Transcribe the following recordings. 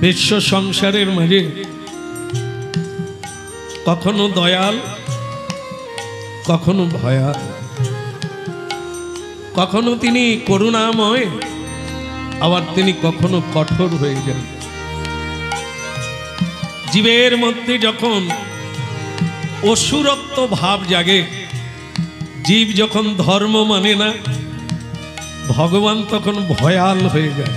বিশ্ব সংসারের মাঝে কখনো দয়াল, কখনো ভয়াল, কখনো তিনি করুণাময়, আবার তিনি কখনো কঠোর হয়ে যান। জীবের মধ্যে যখন অসুরত্ব ভাব জাগে, জীব যখন ধর্ম মানে না, ভগবান তখন ভয়াল হয়ে যায়,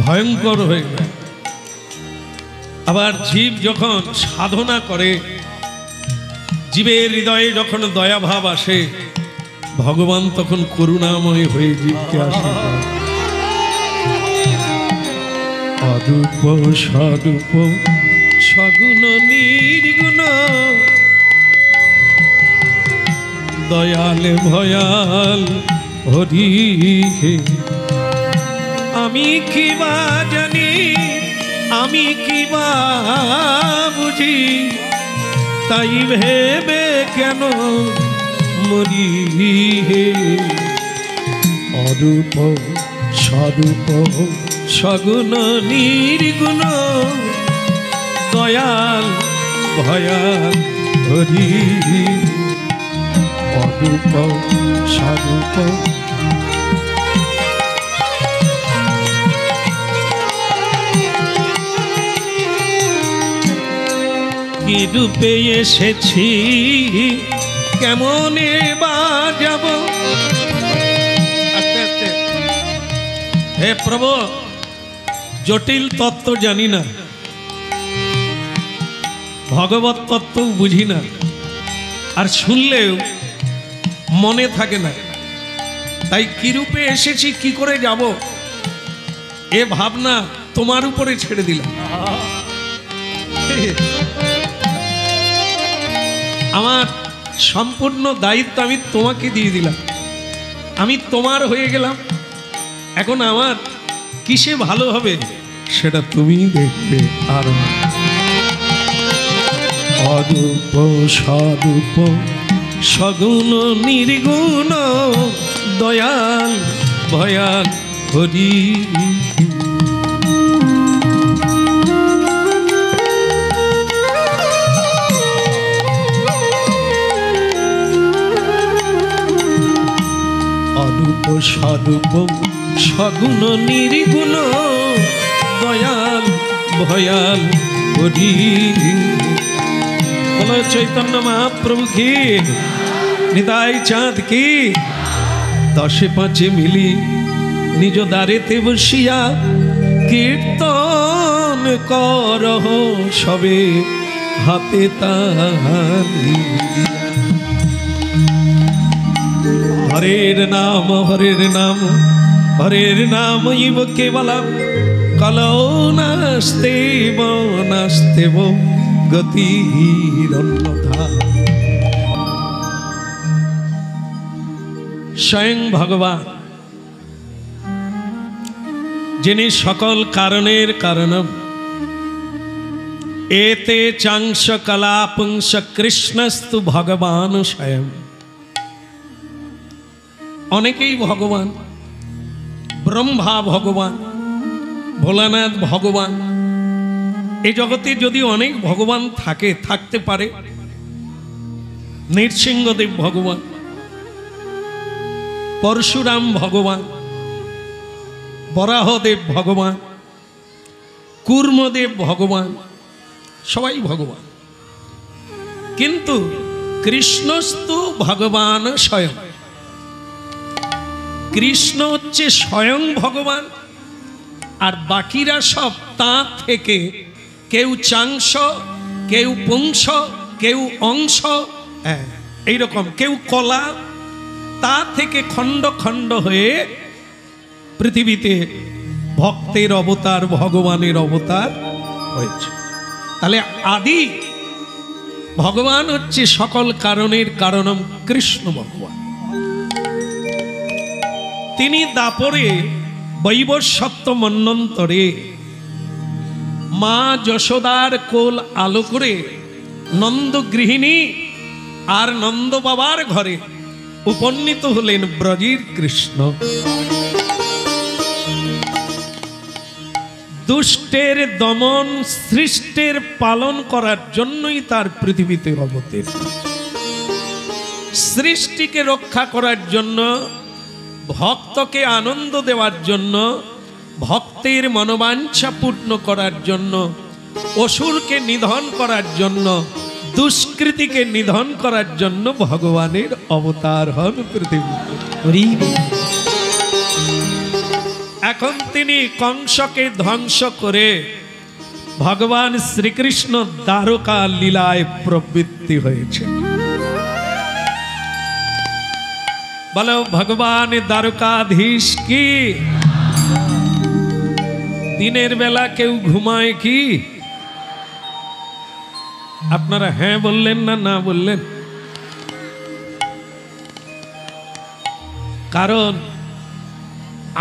ভয়ঙ্কর হয়ে যায়। আবার জীব যখন সাধনা করে, জীবের হৃদয়ে যখন দয়াভাব আসে, ভগবান তখন করুণাময় হয়ে জীবকে আশীর্বাদ। অরূপ স্বরূপ সগুণ নির্গুণ, দয়াল ভয়াল হরি হে। আমি কি বা জানি, আমি কি বা বুঝি, তাই ভেবে কেন মরি হে। অরূপ স্বরূপ সগুণ নির্গুণ, দয়াল ভয়াল হরি। অরূপ স্বরূপ কি রূপে এসেছি, কেমনে বা যাব। আস্তে আস্তে। হে প্রভু, জটিল তত্ত্ব জানি না, ভগবত তত্ত্ব বুঝি না, আর শুনলেও মনে থাকে না। তাই কি রূপে এসেছি, কি করে যাব, এ ভাবনা তোমার উপরে ছেড়ে দিলাম। আমার সম্পূর্ণ দায়িত্ব আমি তোমাকে দিয়ে দিলাম, আমি তোমার হয়ে গেলাম। এখন আমার কিসে ভালো হবে সেটা তুমি দেখবে। আর অরূপ স্বরূপ সগুণ নির্গুণ, দয়াল ভয়াল হরি। অরূপ স্বরূপ সগুণ নির্গুণ, দয়াল ভয়াল হরি। বলো চৈতন্য মহাপ্রভু কি, নিতাই চাঁদ কি। দশে পাঁচে মিলি নিজ দ্বারেতে বসিয়া, কীর্তন করহ সবে হাতে তালি। হরের নাম হরের নাম হরের নাম ইব কেবলম, কলৌ নাস্তেব নাস্তেব গতিরন্যথা। স্বয়ং ভগবান, যিনি সকল কারণের কারণম, এতে চাংশ কলাপুংস কৃষ্ণস্তু ভগবান স্বয়ং। অনেকেই ভগবান, ব্রহ্মা ভগবান, ভোলানাথ ভগবান। এই জগতে যদি অনেক ভগবান থাকে, থাকতে পারে, নৃসিংহদেব ভগবান, পরশুরাম ভগবান, বরাহদেব ভগবান, কুর্মদেব ভগবান, সবাই ভগবান। কিন্তু কৃষ্ণস্তু ভগবান স্বয়ং। কৃষ্ণ হচ্ছে স্বয়ং ভগবান, আর বাকিরা সব তাঁর থেকে কেউ চাংশ, কেউ পুংস, কেউ অংশ, এইরকম কেউ কলা, তা থেকে খণ্ড খণ্ড হয়ে পৃথিবীতে ভক্তের অবতার, ভগবানের অবতার হয়েছে। তাহলে আদি ভগবান হচ্ছে সকল কারণের কারণম কৃষ্ণ ভগবান। তিনি দাপরে বৈবস্বত্ব মন্বন্তরে মা যশোদার কোল আলো করে নন্দ গৃহিণী আর নন্দ বাবার ঘরে উপনীত হলেন ব্রজের কৃষ্ণ। দুষ্টের দমন, সৃষ্টের পালন করার জন্যই তার পৃথিবীতে অবতীর্ণ। সৃষ্টিকে রক্ষা করার জন্য, ভক্তকে আনন্দ দেওয়ার জন্য, ভক্তের মনোবাঞ্ছা পূর্ণ করার জন্য, অসুরকে নিধন করার জন্য, দুষ্কৃতিকে নিধন করার জন্য ভগবানের অবতার হন পৃথিবীতে। এখন তিনি কংসকে ধ্বংস করে ভগবান শ্রীকৃষ্ণ দ্বারকা লীলায় প্রবৃত্তি হয়েছে। বলো ভগবান দ্বারকাধীশ কি? দিনের বেলা কেউ ঘুমায় কি? আপনারা হ্যাঁ বললেন না না বললেন? কারণ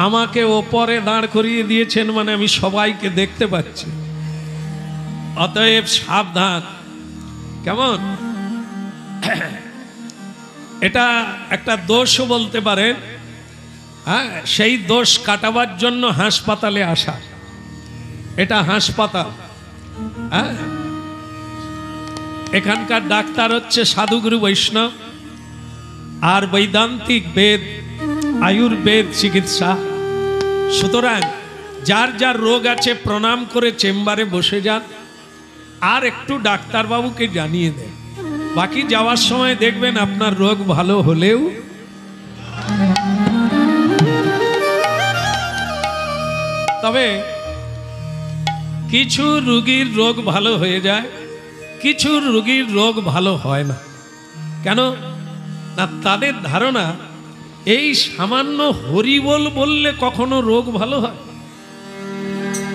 আমাকে ওপরে দাঁড় করিয়ে দিয়েছেন, মানে আমি সবাইকে দেখতে পাচ্ছি। অতএব সাবধান। কেমন? এটা একটা দোষও বলতে পারেন। হ্যাঁ, সেই দোষ কাটাবার জন্য হাসপাতালে আসা। এটা হাসপাতাল। হ্যাঁ, এখানকার ডাক্তার হচ্ছে সাধুগুরু বৈষ্ণব আর বৈদান্তিক বেদ, আয়ুর্বেদ চিকিৎসা। সুতরাং যার যার রোগ আছে প্রণাম করে চেম্বারে বসে যান, আর একটু ডাক্তারবাবুকে জানিয়ে দেন। বাকি যাওয়ার সময় দেখবেন আপনার রোগ ভালো হলেও তবে কিছু রোগীর রোগ ভালো হয়ে যায়, কিছু রোগীর রোগ ভালো হয় না। কেন না? তাদের ধারণা এই সামান্য হরিবোল বললে কখনো রোগ ভালো হয়।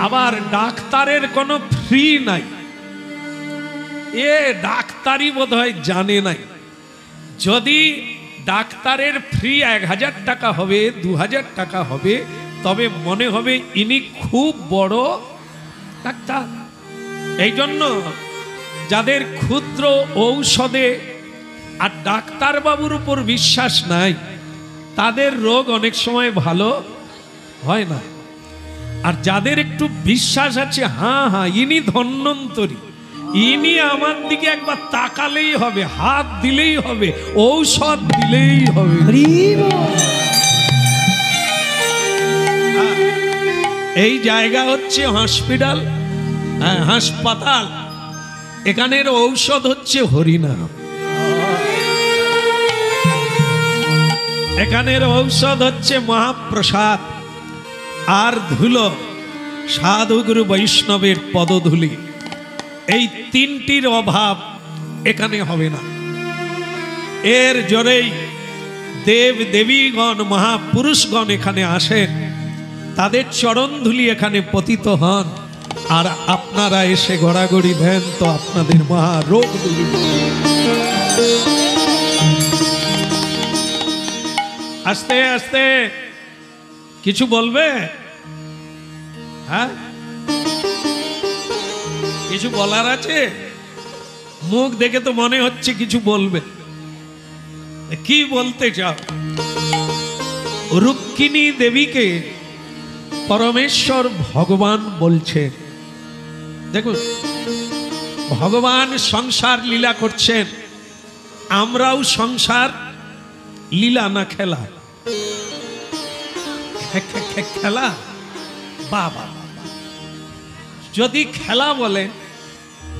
আবার ডাক্তারের কোনো ফ্রি নাই, এ ডাক্তারই বোধহয় জানে নাই। যদি ডাক্তারের ফ্রি 1000 টাকা হবে, 2000 টাকা হবে, তবে মনে হবে ইনি খুব বড় ডাক্তার। এই জন্য যাদের ক্ষুদ্র ঔষধে আর ডাক্তারবাবুর উপর বিশ্বাস নাই, তাদের রোগ অনেক সময় ভালো হয় না। আর যাদের একটু বিশ্বাস আছে, হ্যাঁ হ্যাঁ ইনি ধন্বন্তরী, ইনি আমার দিকে একবার তাকালেই হবে, হাত দিলেই হবে, ঔষধ দিলেই হবে। এই জায়গা হচ্ছে হসপিটাল, হাসপাতাল। এখানের ঔষধ হচ্ছে হরিনাম, এখানের ঔষধ হচ্ছে মহাপ্রসাদ আর ধুলো, সাধুগুরু বৈষ্ণবের পদধূলি। এই তিনটির অভাব এখানে হবে না। এর জোরেই দেব দেবীগণ, মহাপুরুষগণ এখানে আসেন, তাদের চরণধূলি এখানে পতিত হন, আর আপনারা এসে গড়াগড়ি দেন তো আপনাদের মহারোগ দূর। আস্তে আস্তে কিছু বলবে? হ্যাঁ, কিছু বলার আছে? মুখ দেখে তো মনে হচ্ছে কিছু বলবে। কি বলতে চাও? রুক্মিণী দেবীকে পরমেশ্বর ভগবান বলছেন। দেখুন, ভগবান সংসার লীলা করছেন, আমরাও সংসার লীলা না খেলা? খেলা? বাবা, যদি খেলা বলে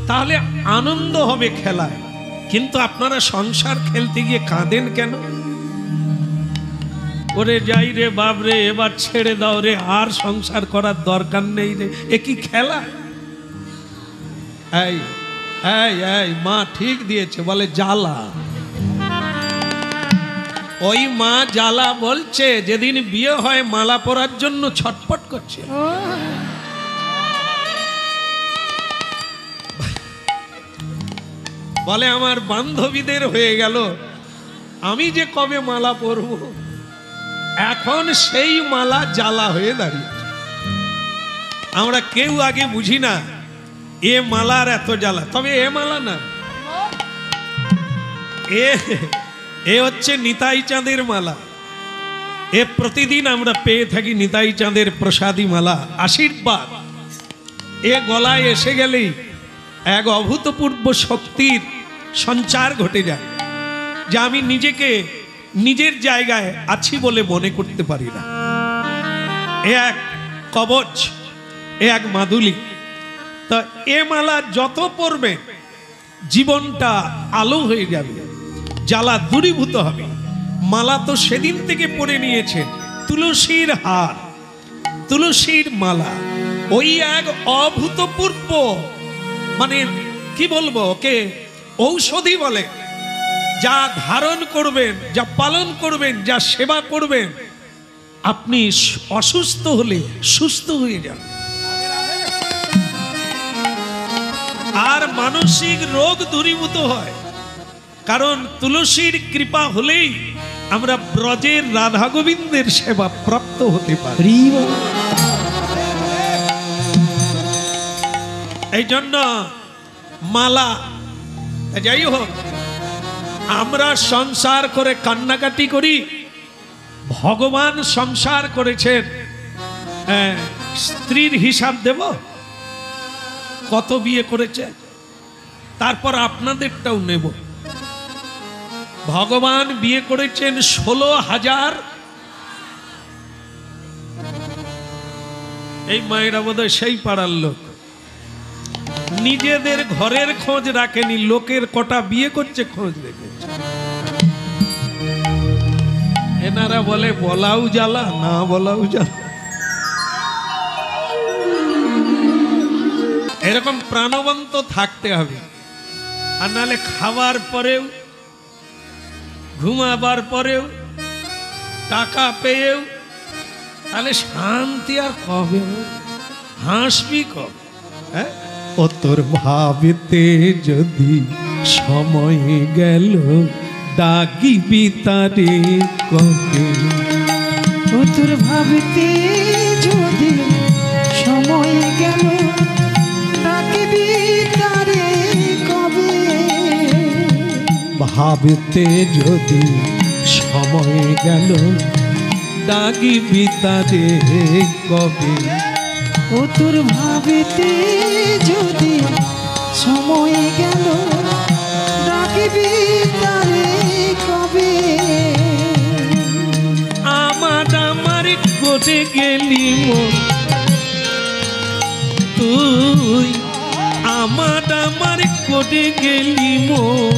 তাহলে আনন্দ হবে খেলায়, কিন্তু আপনারা সংসার খেলতে গিয়ে কাঁদেন কেন? ওরে যাই রে বাপ রে, এবার ছেড়ে দাও রে, আর সংসার করার দরকার নেই রে, এ কি খেলা? এই এই এই মা ঠিক দিয়েছে, বলে জ্বালা। ওই মা জ্বালা বলছে, যেদিন বিয়ে হয় মালা পরার জন্য ছটফট করছে। বলে আমার বান্ধবীদের হয়ে গেল, আমি যে কবে মালা পরব। এখন সেই মালা জ্বালা হয়ে দাঁড়িয়েছে। আমরা কেউ আগে বুঝি না এ মালার এত জ্বালা। তবে এ মালা না, এ হচ্ছে নিতাই চাঁদের মালা। এ প্রতিদিন আমরা পেয়ে থাকি নিতাই চাঁদের প্রসাদী মালা, আশীর্বাদ। এ গলায় এসে গেলেই এক অভূতপূর্ব শক্তির সঞ্চার ঘটে যায়, যা আমি নিজেকে নিজের জায়গায় আছি বলে মনে করতে পারি না। এ এক কবচ, এ এক মাদুলি। তা এ মালা যত পড়বে জীবনটা আলো হয়ে যাবে, জ্বালা দূরীভূত হবে। মালা তো সেদিন থেকে পরে নিয়েছে, তুলসীর হার, তুলসীর মালা, ওই এক অভূতপূর্ব, মানে কি বলবো, ওকে ঔষধি বলে। যা ধারণ করবেন, যা পালন করবেন, যা সেবা করবেন, আপনি অসুস্থ হলে সুস্থ হয়ে যান। আর মানসিক রোগ দূরীভূত হয়, কারণ তুলসীর কৃপা হলেই আমরা ব্রজের রাধা গোবিন্দের সেবা প্রাপ্ত হতে পারি। এই জন্য মালা। যাই হোক, আমরা সংসার করে কান্নাকাটি করি, ভগবান সংসার করেছেন। স্ত্রীর হিসাব দেব, কত বিয়ে করেছে, তারপর আপনাদেরটাও নেব। ভগবান বিয়ে করেছেন 16,000। এই মায়েরা বোধহয় সেই পাড়ার লোক, নিজেদের ঘরের খোঁজ রাখেনি, লোকের কটা বিয়ে করছে খোঁজ রেখেছে। এনারা বলে বলাও জ্বালা, না বলাও জ্বালা। এরকম প্রাণবন্ত থাকতে হবে, আর নাহলে খাওয়ার পরেও, ঘুমাবার পরেও, টাকা পেয়েও তাহলে শান্তি আর কবে? হাসবি কবে? হ্যাঁ, ও তোর ভাবিতে যদি সময় গেল, ডাকিবি তারে কবে? ও তোর ভাবিতে যদি সময় গেল, ডাকিবি তারে কবে? ভাবিতে যদি সময় গেল, ডাকিবি তারে কবে? ও তোর ভাবিতে যদি সময় গেল, ডাকিবি তারে কবে? আমার কোটে গেলি মন তুই, আমার কোটে গেলি মন,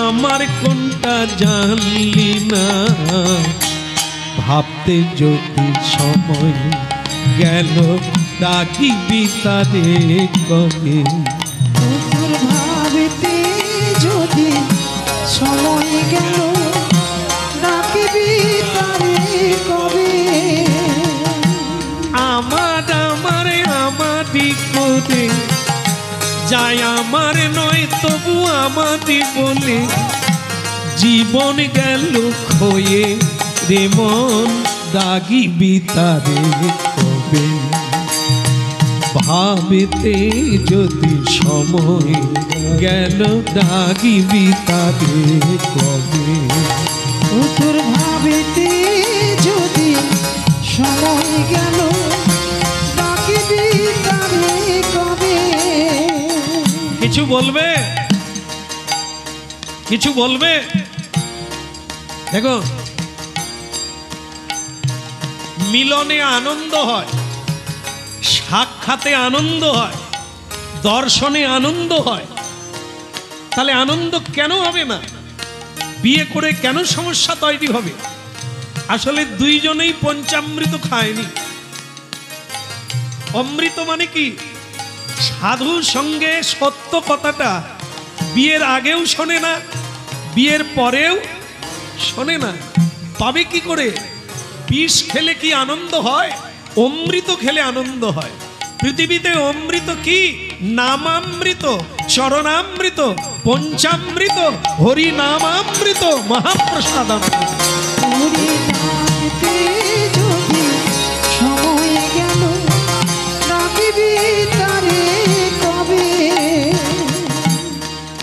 আমার কোনটা জানলি না? ভাবতে যদি সময় গেল, ডাকিবি তারে কবে? ও তোর ভাবিতে যদি সময় গেল, ডাকিবি তারে কবে? আমারি করে যায়, আমার নয় তবু আমারি বলে জীবন গেল খয়ে রে মন, ডাকিবি তারে কবে? ভাবিতে যদি সময় গেল, ডাকিবি তারে কবে? ও তোর ভাবিতে যদি সময় গেল, ডাকিবি তারে কবে? কিছু বলবে? কিছু বলবে? দেখো, মিলনে আনন্দ হয়, সাক্ষাতে আনন্দ হয়, দর্শনে আনন্দ হয়। তাহলে আনন্দ কেন হবে না? বিয়ে করে কেন সমস্যা তৈরি হবে? আসলে দুইজনেই পঞ্চামৃত খায়নি। অমৃত মানে কি? সাধুর সঙ্গে সত্য কথাটা বিয়ের আগেও শোনে না, বিয়ের পরেও শোনে না। পাবে কি করে? বিষ খেলে কি আনন্দ হয়? অমৃত খেলে আনন্দ হয়। পৃথিবীতে অমৃত কি? নামামৃত, চরণামৃত, পঞ্চামৃত, হরি নামামৃত, মহাপ্রসাদামৃত। হরি ডাকিতে যদি সময় গেল, ডাকিবি তারে কবে?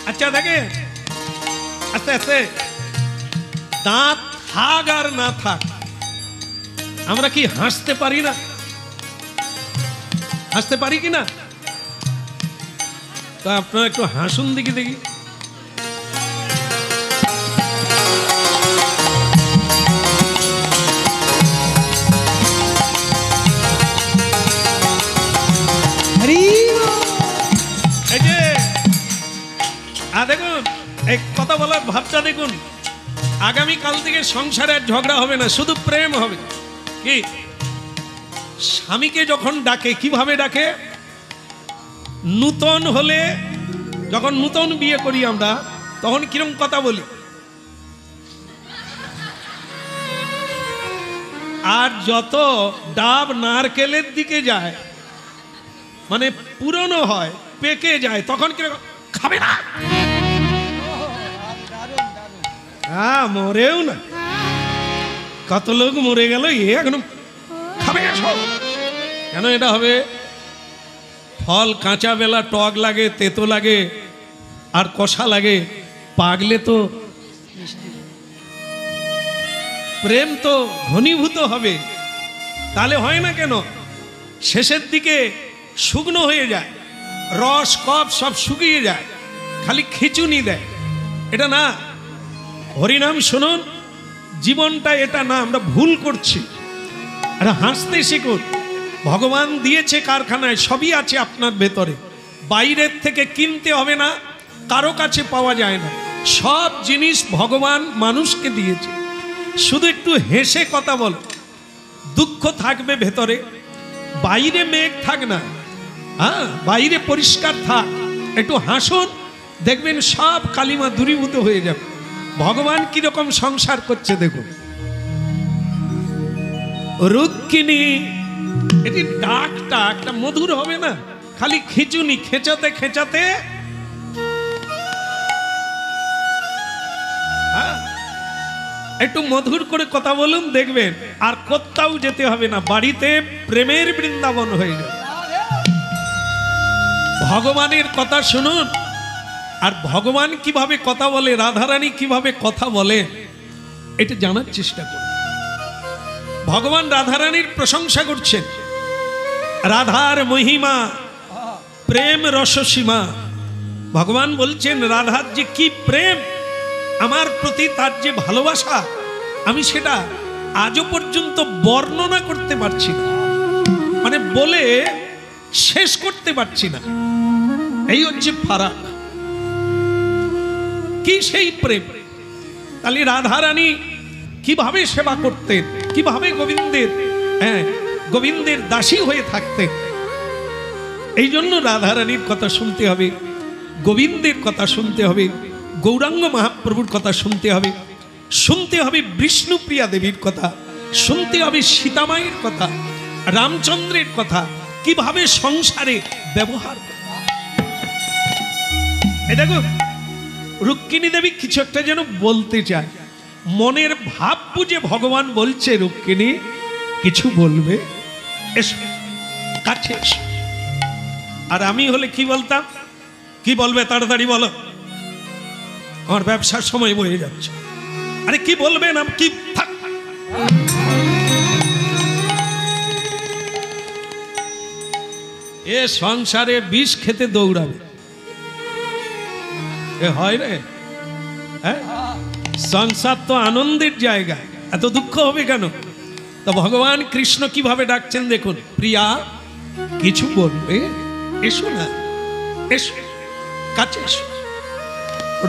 আচ্ছা দেখে, আস্তে আস্তে দাঁত থাক আর না থাক, আমরা কি হাসতে পারি না? হাসতে পারি কি না? তো আপনারা একটু হাসুন দেখি দেখি। এই যে দেখুন, এই কথা বলার ভাবটা দেখুন। আগামীকাল থেকে সংসারে আর ঝগড়া হবে না, শুধু প্রেম হবে। কি স্বামীকে যখন ডাকে কিভাবে ডাকে? নূতন হলে, যখন নূতন বিয়ে করি আমরা, তখন কিরকম কথা বলি? আর যত ডাব নারকেলের দিকে যায়, মানে পুরনো হয়, পেকে যায়, তখন কিরকম? খাবে না। হ্যাঁ, মরেও না, কত লোক মরে গেল, এখন খাবে না সব। কেন এটা হবে? ফল কাঁচা বেলা টক লাগে, তেতো লাগে, আর কষা লাগে, পাগলে তো প্রেম তো ঘনীভূত হবে। তাহলে হয় না কেন? শেষের দিকে শুকনো হয়ে যায়, রস কপ সব শুকিয়ে যায়, খালি খিচুনি দেয়। এটা না, হরিনাম শুনুন, জীবনটা এটা না, আমরা ভুল করছি। আরে হাসতে শিখুন। ভগবান দিয়েছে কারখানায়, সবই আছে আপনার ভেতরে, বাইরের থেকে কিনতে হবে না, কারো কাছে পাওয়া যায় না। সব জিনিস ভগবান মানুষকে দিয়েছে, শুধু একটু হেসে কথা বল। দুঃখ থাকবে ভেতরে, বাইরে মেঘ থাক না, হ্যাঁ, বাইরে পরিষ্কার থাক, একটু হাসুন, দেখবেন সব কালিমা দূরীভূত হয়ে যাবে। ভগবান কিরকম সংসার করছে দেখুন। রুক্মিণী, এটি ডাকটা একটা মধুর হবে না, খালি খিচুনি খেঁচাতে খেঁচাতে। একটু মধুর করে কথা বলুন, দেখবেন আর কোথাও যেতে হবে না, বাড়িতে প্রেমের বৃন্দাবন হয়ে যাবে। ভগবানের কথা শুনুন। আর ভগবান কিভাবে কথা বলে, রাধারানী কিভাবে কথা বলে, এটা জানার চেষ্টা করুন। ভগবান রাধারানীর প্রশংসা করছেন। রাধার মহিমা প্রেম রসসীমা। ভগবান বলছেন রাধার যে কি প্রেম আমার প্রতি, তার যে ভালোবাসা, আমি সেটা আজও পর্যন্ত বর্ণনা করতে পারছি না, মানে বলে শেষ করতে পারছি না। এই হচ্ছে ফারাক। কি সেই প্রেম! তাহলে রাধারানী কিভাবে সেবা করতেন, কিভাবে গোবিন্দের দাসী হয়ে থাকতেন। এই জন্য রাধারানীর কথা শুনতে হবে, গোবিন্দের কথা শুনতে হবে, গৌরাঙ্গ মহাপ্রভুর কথা শুনতে হবে, শুনতে হবে বিষ্ণুপ্রিয়া দেবীর কথা, শুনতে হবে সীতামায়ের কথা, রামচন্দ্রের কথা, কিভাবে সংসারে ব্যবহার করে। এই দেখো, রুক্মিণী দেবী কিছু একটা যেন বলতে চায়, মনের ভাব বুঝে ভগবান বলছে, রুক্মিণী কিছু বলবে, এসো কাছে এসো। আর আমি হলে কি বলতাম? কি বলবে তাড়াতাড়ি বলো, আমার ব্যবসার সময় বয়ে যাচ্ছে। আরে কি বলবে না, কি থাক। এ সংসারে বিষ খেতে দৌড়াবে, এ হয় রে? হ্যাঁ, সংসার তো আনন্দের জায়গা, এত দুঃখ হবে কেন? তো ভগবান কৃষ্ণ কিভাবে ডাকছেন দেখুন, প্রিয়া কিছু বলবে, এসো না, এসো কাছে এসো।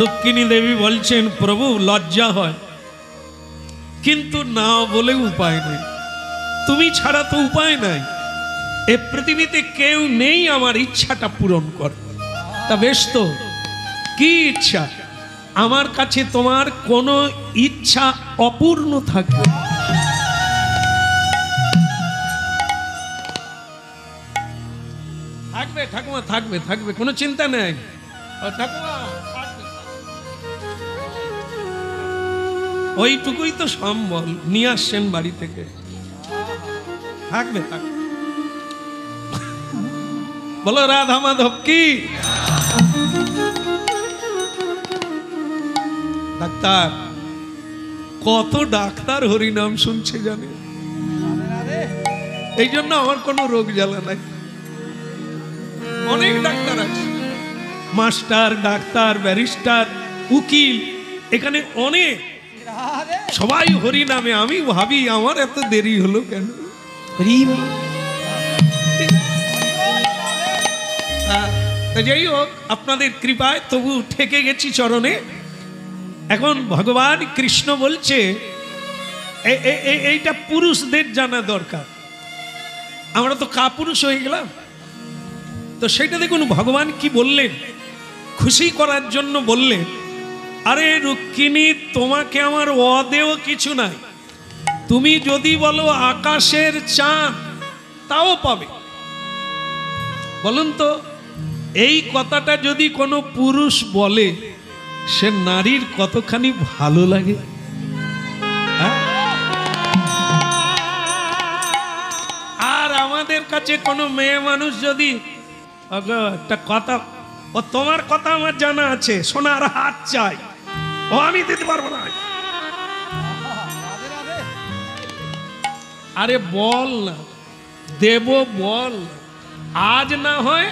রুক্মিণী দেবী বলছেন, প্রভু লজ্জা হয়, কিন্তু না বলে উপায় নেই, তুমি ছাড়া তো উপায় নাই, এ পৃথিবীতে কেউ নেই আমার ইচ্ছাটা পূরণ করে। তা বেশ তো, কি ইচ্ছা? আমার কাছে তোমার কোনো ইচ্ছা অপূর্ণ থাকবে। থাকবে ঠাকুমা, থাকবে থাকবে, কোনো চিন্তা নেই ঠাকুমা, ওইটুকুই তো সম্বল নিয়ে আসছেন বাড়ি থেকে, থাকবে থাকবে। বলো রাধা মাধব কি। ডাক্তার, কত ডাক্তার হরিনাম শুনছে জানে, এই জন্য আমার কোনো রোগ জ্বালা নাই। অনেক ডাক্তার আছে, মাস্টার, ডাক্তার, ব্যারিস্টার, উকিল, এখানে অনেক, সবাই হরি নামে। আমি ভাবি আমার এত দেরি হলো কেন? যাই হোক, আপনাদের কৃপায় তবু ঠেকে গেছি চরণে। এখন ভগবান কৃষ্ণ বলছে এইটা পুরুষদের জানা দরকার, আমরা তো কাপুরুষ হয়ে গেলাম। তো সেটা দেখুন ভগবান কি বললেন, খুশি করার জন্য বললেন, আরে রুক্মিণী, তোমাকে আমার অদেও কিছু নাই, তুমি যদি বলো আকাশের চাঁদ তাও পাবে। বলুন তো, এই কথাটা যদি কোনো পুরুষ বলে সে নারীর কতখানি ভালো লাগে? আর আমাদের কাছে কোনো মেয়ে মানুষ যদি একটা কথা, ও তোমার কথা আমার জানা আছে, সোনার হাত চাই, ও আমি দিতে পারবো না। আরে বল না, দেব বল, আজ না হয়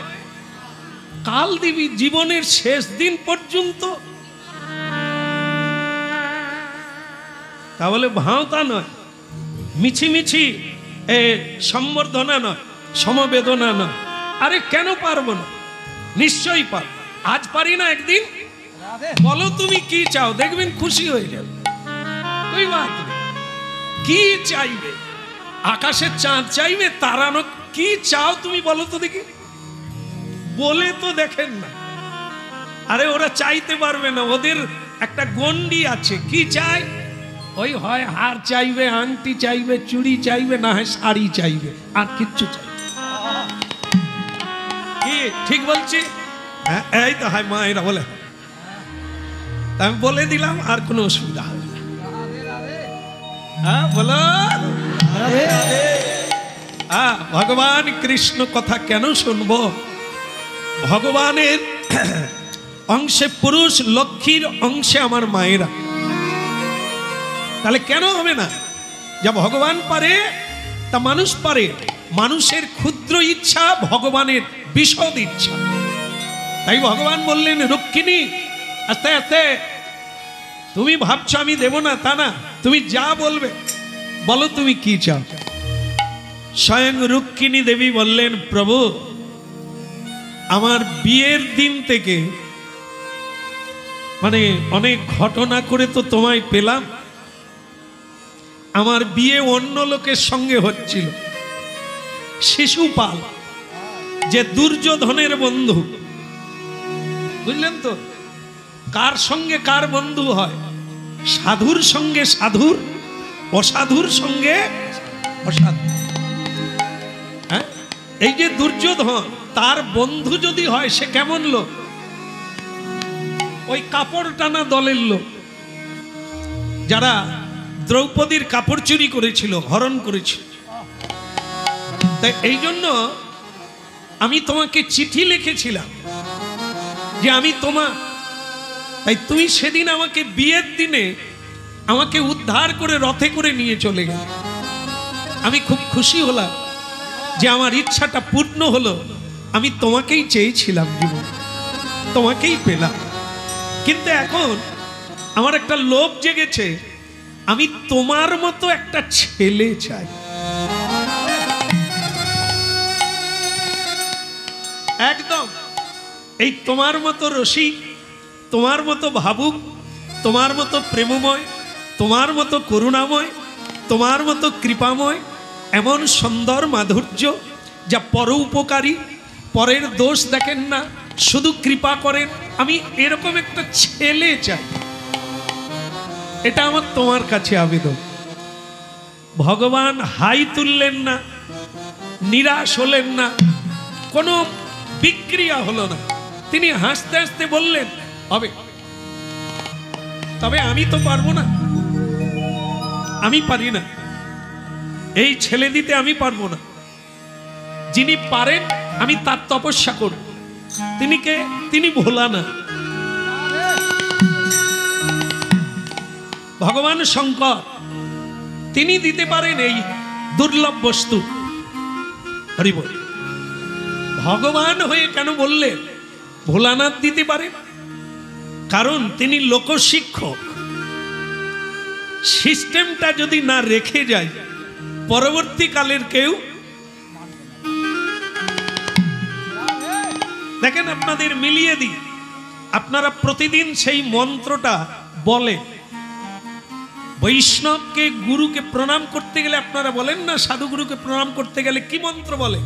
কাল দিবি, জীবনের শেষ দিন পর্যন্ত। তাহলে ভাওতা নয়, মিছিমিছি সম্বর্ধনা নয়, সমবেদনা নয়। আরে কেন পারবো না? নিশ্চয়ই পারবো। আজ পারি না, একদিন বলো তুমি কি চাও, দেখবেন খুশি হয়ে যাবে। কি চাইবে? আকাশের চাঁদ চাইবে, তারানো? কি চাও তুমি বলো তো দেখি, বলে তো দেখেন না। আরে ওরা চাইতে পারবে না, ওদের একটা গন্ডি আছে। কি চাই? ওই হয় হার চাইবে, আংটি চাইবে, চুড়ি চাইবে, না হয় শাড়ি চাইবে, আর কিচ্ছু চাইবে। কি ঠিক বলছি? এই তো হয় মায়েরা বলে, আমি বলে দিলাম, আর কোনো অসুবিধা হবে না। হ্যাঁ বলো। ভগবান কৃষ্ণ কথা কেন শুনবো? ভগবানের অংশে পুরুষ, লক্ষ্মীর অংশে আমার মায়েরা, তাহলে কেন হবে না? যা ভগবান পারে তা মানুষ পারে। মানুষের ক্ষুদ্র ইচ্ছা ভগবানের বিশদ ইচ্ছা। তাই ভগবান বললেন, রুক্মিণী আস্তে আস্তে, তুমি ভাবছো আমি দেব না, তা না, তুমি যা বলবে বলো তুমি কি চাও। স্বয়ং রুক্মিণী দেবী বললেন, প্রভু আমার বিয়ের দিন থেকে মানে অনেক ঘটনা করে তো তোমায় পেলাম। আমার বিয়ে অন্য লোকের সঙ্গে হচ্ছিল। শিশুপাল, যে দুর্যোধনের বন্ধু, বুঝলেন তো, কার সঙ্গে কার বন্ধু হয়? সাধুর সঙ্গে সাধুর, অসাধুর সঙ্গে অসাধু। হ্যাঁ, এই যে দুর্যোধন, তার বন্ধু যদি হয় সে কেমন লোক? ওই কাপড় টানা দলের লোক, যারা দ্রৌপদীর কাপড় চুরি করেছিল, হরণ করেছিল। তাই এই জন্য আমি তোমাকে চিঠি লিখেছিলাম যে আমি তোমার, তাই তুমি সেদিন আমাকে বিয়ের দিনে আমাকে উদ্ধার করে রথে করে নিয়ে চলে গেলে। আমি খুব খুশি হলাম যে আমার ইচ্ছাটা পূর্ণ হলো। আমি তোমাকেই চেয়েছিলাম জীবন, তোমাকেই পেলাম। কিন্তু এখন আমার একটা লোভ জেগেছে, আমি তোমার মতো একটা ছেলে চাই। একদম এই তোমার মতো রসিক, তোমার মতো ভাবুক, তোমার মতো প্রেমময়, তোমার মতো করুণাময়, তোমার মতো কৃপাময়, এমন সুন্দর মাধুর্য, যা পরোপকারী, পরের দোষ দেখেন না, শুধু কৃপা করেন। আমি এরকম একটা ছেলে চাই। এটা আমার তোমার কাছে আবেদন। ভগবান হাই তুললেন না, নিরাশ হলেন না, কোনো বিক্রিয়া হলো না। তিনি হাসতে হাসতে বললেন, হবে, তবে আমি তো পারবো না, আমি পারি না, এই ছেলে দিতে আমি পারবো না। যিনি পারেন আমি তার তপস্যা করব। তিনি কে? তিনি ভোলা না, ভগবান শঙ্কর। তিনি দিতে পারেন এই দুর্লভ বস্তু। হরি বল। ভগবান হয়ে কেন বললেন ভোলানাথ দিতে পারে? কারণ তিনি লোকশিক্ষক। সিস্টেমটা যদি না রেখে যায় পরবর্তীকালের কেউ, দেখেন আপনাদের মিলিয়ে দিই, আপনারা প্রতিদিন সেই মন্ত্রটা বলে। বৈষ্ণবকে গুরুকে প্রণাম করতে গেলে আপনারা বলেন না, সাধুগুরুকে প্রণাম করতে গেলে কি মন্ত্র বলে?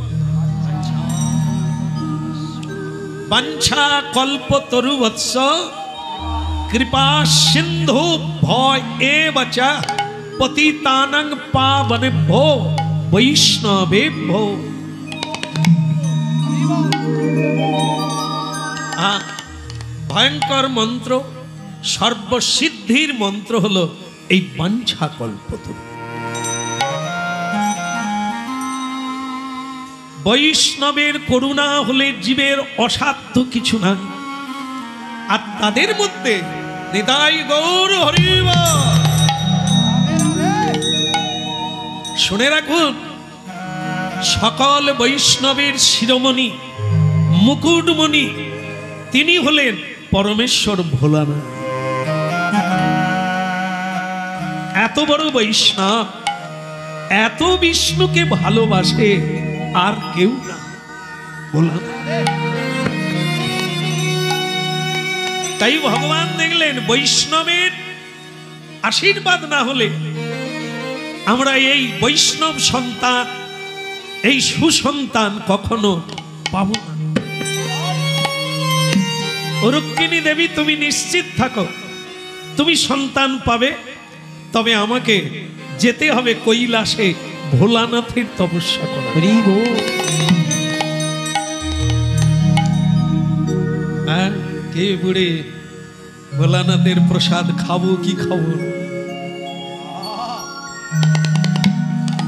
বাঞ্ছা কল্পতরুবৎস কৃপা সিন্ধু ভয় এবচ পতিতানাং পাবনেভ্যো বৈষ্ণবেভ্যো। ভয়ঙ্কর মন্ত্র, সর্বসিদ্ধির মন্ত্র হলো এই বাঞ্ছা কল্পতরু। বৈষ্ণবের করুণা হলে জীবের অসাধ্য কিছু না। আর তাদের মধ্যে নিতাই গৌর হরি বল। শুনে রাখুন, সকল বৈষ্ণবের শিরোমণি মুকুটমণি তিনি হলেন পরমেশ্বর ভোলানাথ। এত বড় বৈষ্ণব, এত বিষ্ণুকে ভালোবাসে আর কেউ না, ভোলানাথ। তাই ভগবান দেখলেন বৈষ্ণবের আশীর্বাদ না হলে আমরা এই বৈষ্ণব সন্তান, এই সুসন্তান কখনো পাব না। রুক্মিণী দেবী, তুমি নিশ্চিত থাকো, তুমি সন্তান পাবে, তবে আমাকে যেতে হবে কৈলাসে ভোলানাথের তপস্যা করা। কে বুড়ে ভোলানাথের প্রসাদ খাবো কি খাবো?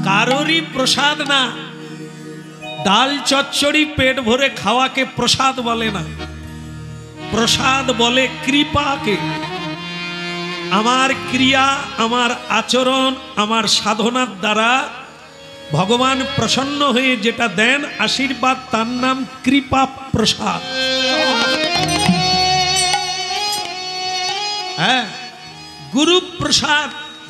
কারোরই প্রসাদ না। ডাল চচ্চড়ি পেট ভরে খাওয়াকে প্রসাদ বলে না, প্রসাদ বলে কৃপাকে। আমার ক্রিয়া, আমার আচরণ, আমার সাধনার দ্বারা ভগবান প্রসন্ন হয়ে যেটা দেন আশীর্বাদ, তার নাম কৃপা প্রসাদ। হ্যাঁ, গুরু প্রসাদ,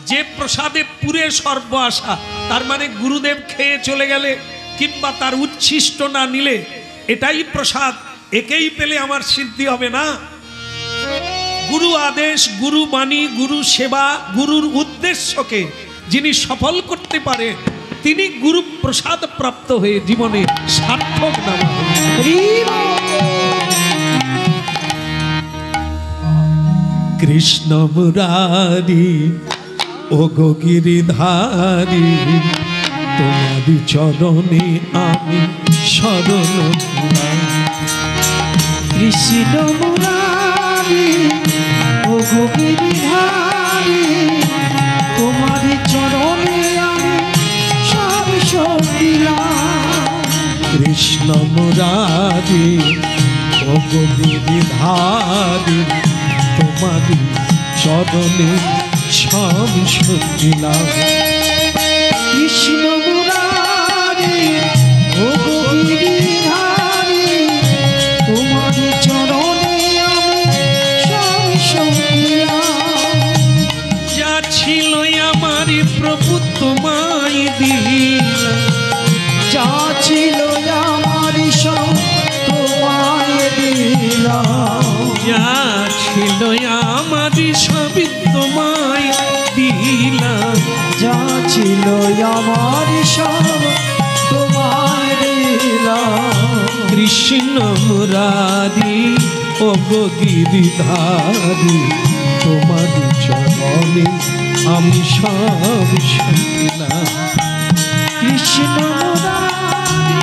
যে প্রসাদে পুরে সর্ব আশা, তার মানে গুরুদেব খেয়ে চলে গেলে কিংবা তার উচ্ছিষ্ট না নিলে এটাই প্রসাদ, একেই পেলে আমার সিদ্ধি হবে না। গুরু আদেশ, গুরু বাণী, গুরু সেবা, গুরুর উদ্দেশ্যকে যিনি সফল করতে পারে তিনি গুরু প্রসাদ প্রাপ্ত হয়ে জীবনে সার্থক নাম। কৃষ্ণ মুরারি ও গো গিরিধারী, তোমারি চরণে আমি শরণ। কৃষ্ণ মুরারি ও গো গিরিধারী, তোমারি চরণে আমি সব দিলাম। কৃষ্ণ মুরারি ও গো গিরিধারী, তোমারি চরণে সব দিলাম। কৃষ্ণ মুরারি ও গো গিরিধারী, তোমারি চরণে আমি সব দিলাম। যা ছিল আমার প্রভু তোমায় দিলাম, যা ছিল আমার সব তোমায় দিলাম। যা ছিল আমার সবই তোমায় দিলাম। যা ছিল আমার সব তোমায় দিলাম। কৃষ্ণ মুরারি ও গো গিরিধারী, তোমারি চরণে আমি সব দিলাম। কৃষ্ণ মুরারি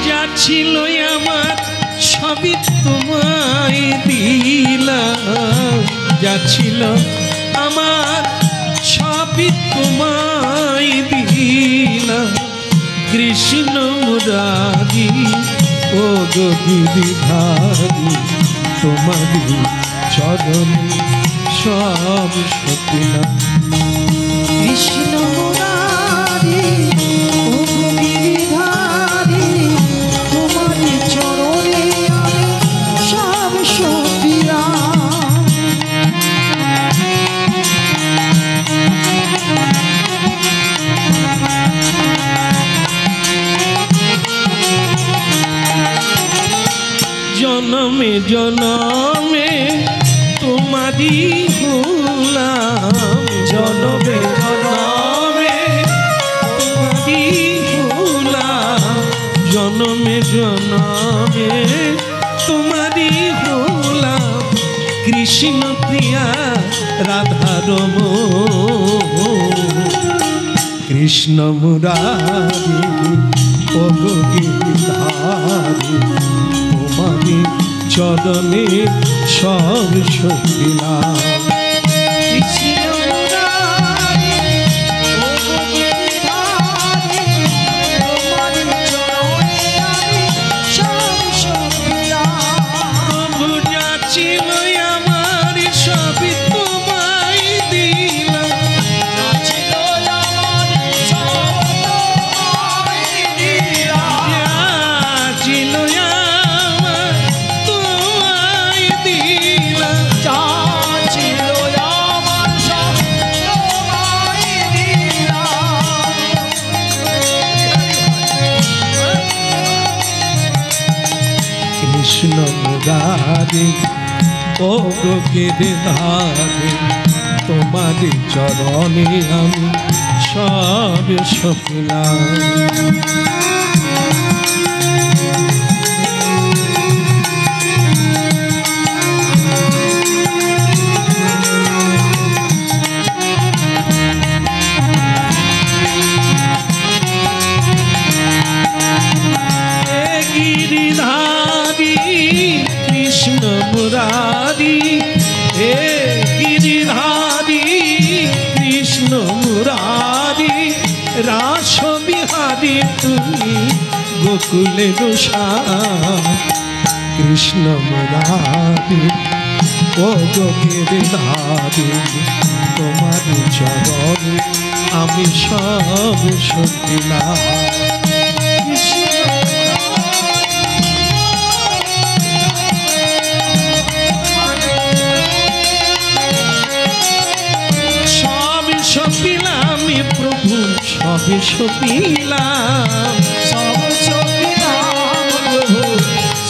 যা ছিল আমার সবই তোমায় দিলাম। যা ছিল আমার সবই তোমায় দিলাম। কৃষ্ণ মুরারি ও গো গিরিধারী, তোমারি চরণে সব সপিলাম। কৃষ্ণ মুরারি ও গিরিধারী তোমার চরণে আমি সব সপিলাম। জনমে জনমে তোমারি হলাম, জনমে জনমে তোমারি হলাম, জনমে জনমে তোমারি হলাম। কৃষ্ণ প্রিয়া রাধারম কৃষ্ণ মুরারি ও গিরিধারী তোমারি চরণে সব সপিলাম। কৃষ্ণ মুরারি ও গিরিধারী তোমার চরণে আমি সব সপিলাম। প্রভু যা ছিল আমার সবই তোমায় দিলাম, ছিল আমার সব তোমায় দিলাম। যা ছিল আমার তোমায় দিলাম। যা ছিল আমার সব তোমায় দিলাম। কৃষ্ণ মুরারি ও গিরিধারী তোমারি চরণে আমি সব সপিলাম। হে গিরিধারী কৃষ্ণ মুরারি, হে গিরিধারী কৃষ্ণ মুরারি, রাস বিহারী তুমি গোকুলে গোসাই। কৃষ্ণ মুরারি ও গিরিধারী তোমার চরণে আমি সব সপিলাম। সব সপিলাম প্রভু সব সপিলাম, সব সপিলাম প্রভু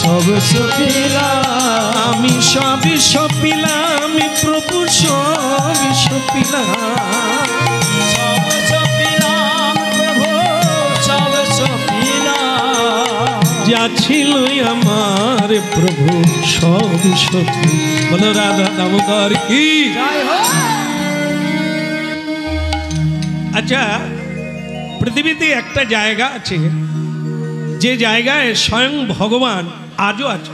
সব সপিলাম। আমি সব সপিলাম প্রভু সব সপিলাম। সব সপিলাম প্রভু সব সপিলাম। যা ছিল আমার প্রভু সব সপি। বলো রাধা দামোদর কি। জয় হোক। আচ্ছা, পৃথিবীতে একটা জায়গা আছে যে জায়গায় স্বয়ং ভগবান আজও আছে,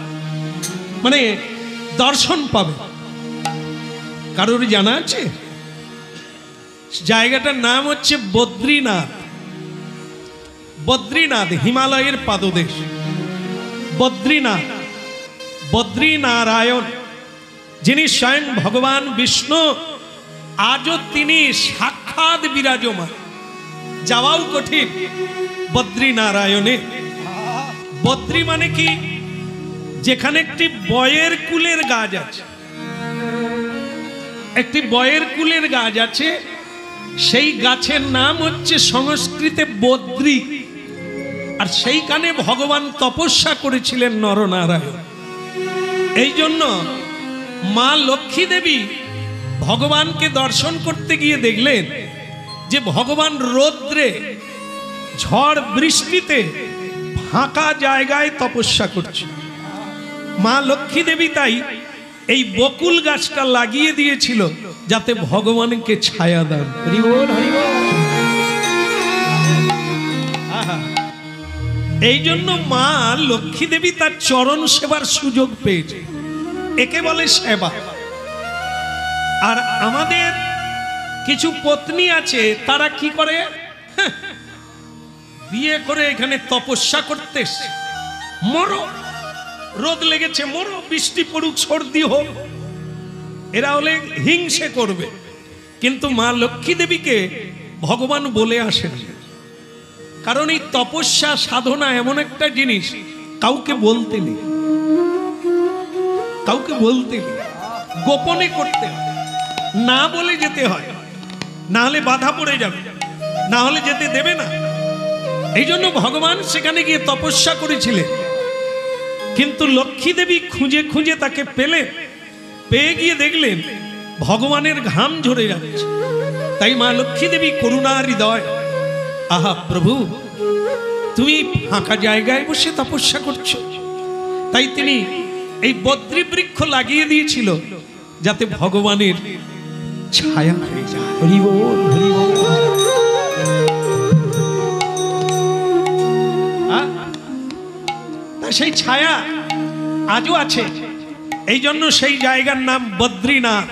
মানে দর্শন পাবে। কারোর জানা আছে? জায়গাটার নাম হচ্ছে বদ্রীনাথ। বদ্রীনাথ হিমালয়ের পাদদেশ। বদ্রীনাথ, বদ্রীনারায়ণ যিনি স্বয়ং ভগবান বিষ্ণু, আজও তিনি সাক্ষাৎ বিরাজমান। যাওয়াও কঠিন বদ্রীনারায়ণে। বদ্রী মানে কি? যেখানে একটি বয়ের কুলের গাছ আছে, একটি বয়ের কুলের গাছ আছে, সেই গাছের নাম হচ্ছে সংস্কৃতে বদ্রী। আর সেইখানে ভগবান তপস্যা করেছিলেন নরনারায়ণ। এই জন্য মা লক্ষ্মী দেবী ভগবানকে দর্শন করতে গিয়ে দেখলেন যে ভগবান রৌদ্রে ঝড় বৃষ্টিতে ফাঁকা জায়গায় তপস্যা করছে। মা লক্ষ্মী দেবী তাই এই বকুল গাছটা লাগিয়ে দিয়েছিল যাতে ভগবানকে ছায়া দেন। হরি বল হরি বল। এই জন্য মা লক্ষ্মী দেবী তার চরণ সেবার সুযোগ পেয়েছে। একে বলে সেবা। আর আমাদের কিছু পত্নী আছে, তারা কি করে? বিয়ে করে এখানে তপস্যা করতে এসছে। মরো, রোদ লেগেছে মরো, বৃষ্টি পড়ুক, সর্দি হোক, এরা হলে হিংসে করবে, কিন্তু মা লক্ষ্মী দেবীকে ভগবান বলে আসেন, কারণ এই তপস্যা সাধনা এমন একটা জিনিস কাউকে বলতে নেই, কাউকে বলতে নেই, গোপনে করতে হয়, না বলে যেতে হয়, না হলে বাধা পড়ে যাবে, না হলে যেতে দেবে না। এই জন্য ভগবান সেখানে গিয়ে তপস্যা করেছিলেন, কিন্তু লক্ষ্মী দেবী খুঁজে খুঁজে তাকে পেলেন, পেয়ে গিয়ে দেখলেন ভগবানের ঘাম ঝরে যাচ্ছে। তাই মা লক্ষ্মী দেবী করুণা হৃদয়, আহা প্রভু তুমি ফাঁকা জায়গায় বসে তপস্যা করছো, তাই তিনি এই বদ্রী বৃক্ষ লাগিয়ে দিয়েছিল যাতে ভগবানের ছায়া হয়ে যায়। হরি বল, হরি বল। তা সেই ছায়া আজও আছে, এই জন্য সেই জায়গার নাম বদ্রীনাথ।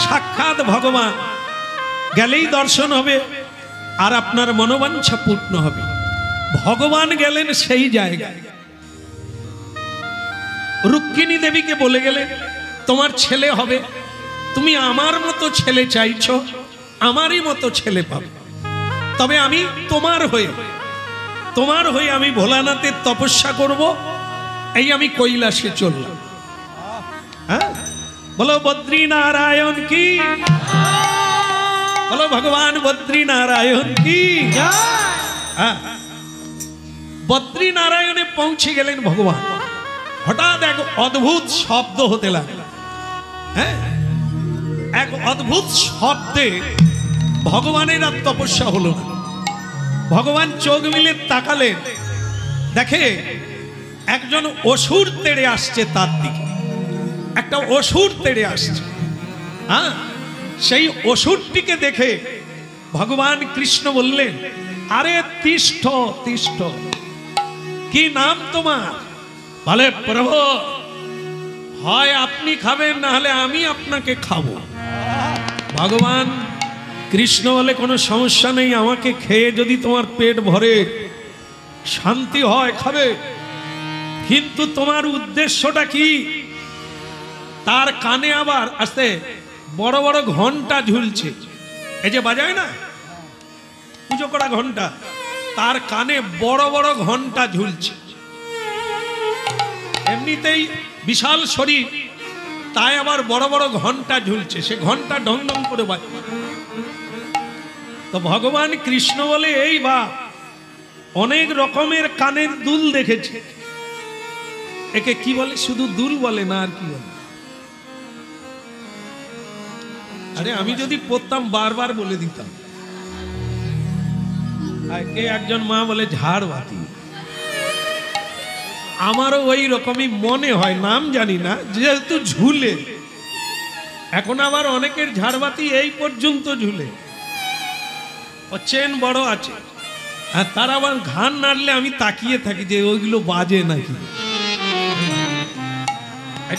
সাক্ষাৎ ভগবান, গেলেই দর্শন হবে আর আপনার মনোবাঞ্ছা পূর্ণ হবে। ভগবান গেলেন সেই জায়গায়। রুক্মিণী দেবীকে বলে গেলেন তোমার ছেলে হবে, তুমি আমার মতো ছেলে চাইছো, আমারই মতো ছেলে পাবে, তবে আমি তোমার হয়ে আমি ভোলানাথের তপস্যা করব, এই আমি কৈলাসে চললাম। হ্যাঁ, বলো বদ্রী নারায়ণ কি, বলো ভগবান বদ্রী নারায়ণ কি। হ্যাঁ, বদ্রী নারায়ণে পৌঁছে গেলেন ভগবান। হঠাৎ এক অদ্ভুত শব্দ হতে লাগলো। হ্যাঁ, এক অদ্ভুত শব্দে ভগবানের আর তপস্যা হলো না। ভগবান চোখ মিলে তাকালেন, দেখে একজন অসুর তেড়ে আসছে তার দিকে, একটা অসুর তেড়ে আসছে। হ্যাঁ, সেই অসুরটিকে দেখে ভগবান কৃষ্ণ বললেন, আরে তিষ্ঠ তিষ্ঠ, কি নাম তোমার? বলে প্রভু হয় আপনি খাবেন, না হলে আমি আপনাকে খাবো। ভগবান কৃষ্ণ বলে কোনো সমস্যা নেই, আমাকে খেয়ে যদি তোমার পেট ভরে শান্তি হয় খাবে, কিন্তু তোমার উদ্দেশ্যটা কি? তার কানে আবার আস্তে বড় বড় ঘন্টা ঝুলছে, এই যে বাজায় না পুজো করা ঘন্টা, তার কানে বড় বড় ঘন্টা ঝুলছে। এমনিতেই বিশাল শরীর, তাই আবার বড় বড় ঘন্টা ঝুলছে, সে ঘন্টা ঢং ঢং করে বাজে। তো ভগবান কৃষ্ণ বলে, এই বা অনেক রকমের কানের দুল দেখেছে, একে কি বলে? শুধু দুল বলে না, আর কি বলে? আরে আমি যদি পড়তাম বারবার বলে দিতাম। কে একজন মা বলে ঝাড়বাতি, আমারও ওই রকমই মনে হয়, নাম জানি না, যেহেতু ঝুলে। এখন আবার অনেকের ঝাড়বাতি এই পর্যন্ত ঝুলে, ও চেন বড় আছে, আর তার আবার ঘান নাড়লে আমি তাকিয়ে থাকি যে ওইগুলো বাজে নাকি।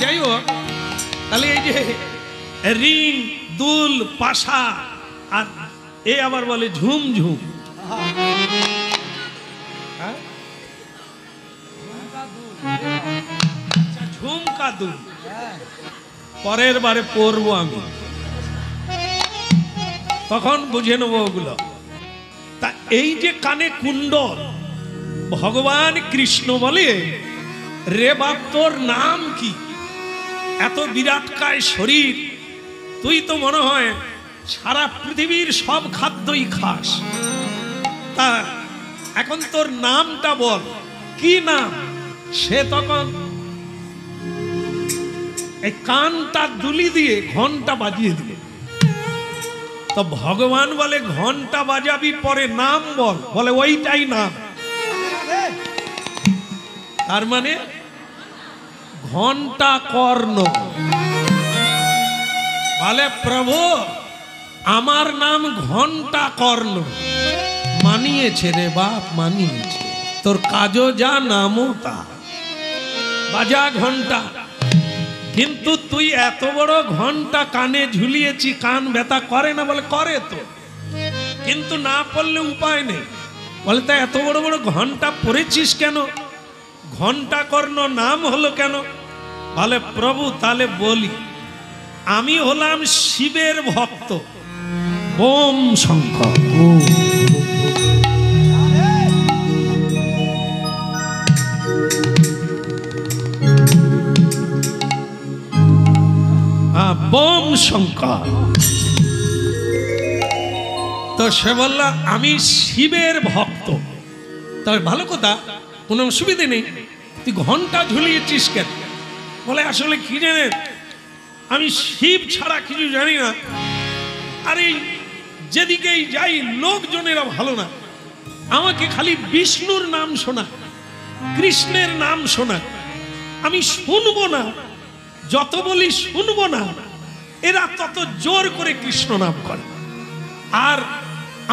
যাই হোক, তাহলে এই যে রিং দুল পাশা, আর এ আবার বলে ঝুম ঝুম। ঝুমকা দুল পরের বারে পরবো আমি, তখন বুঝে নেবো ওগুলো। তা এই যে কানে কুণ্ডল, ভগবান কৃষ্ণ বলে, রে বাপ তোর নাম কি? এত বিরাটকায় শরীর, তুই তো মনে হয় সারা পৃথিবীর সব খাদ্যই খাস, তা এখন তোর নামটা বল, কি নাম? সে তখন এই কানটা দুলি দিয়ে ঘন্টা বাজিয়ে দিল। তো ভগবান বলে, ঘন্টা বাজাবি পরে নাম বল, বলে ওইটাই নাম। তার মানে ঘন্টা কর্ণ। বলে প্রভু আমার নাম ঘন্টা কর্ণ। মানিয়েছে রে বাপ, মানিয়েছে, তোর কাজও যা নামও তা, বাজা ঘন্টা। কিন্তু তুই এত বড় ঘন্টা কানে ঝুলিয়েছি, কান ব্যথা করে না? বলে করে তো, কিন্তু না পড়লে উপায় নেই। বলে তা এত বড় বড় ঘন্টা পড়েছিস কেন? ঘন্টা কর্ণ নাম হলো কেন? বলে প্রভু তাহলে বলি, আমি হলাম শিবের ভক্ত। ওম শঙ্কর। বোম শঙ্কর। তো সে বলল আমি শিবের ভক্ত। তবে ভালো কথা, কোনো অসুবিধে নেই, তুই ঘন্টা ঝুলিয়েছিস কেন? বলে আসলে কি জানেন, আমি শিব ছাড়া কিছু জানি না। আরে যেদিকেই যাই লোকজনেরা ভালো না, আমাকে খালি বিষ্ণুর নাম শোনা, কৃষ্ণের নাম শোনা, আমি শুনবো না। যত বলি শুনবো না, এরা তত জোর করে কৃষ্ণ নাম করে আর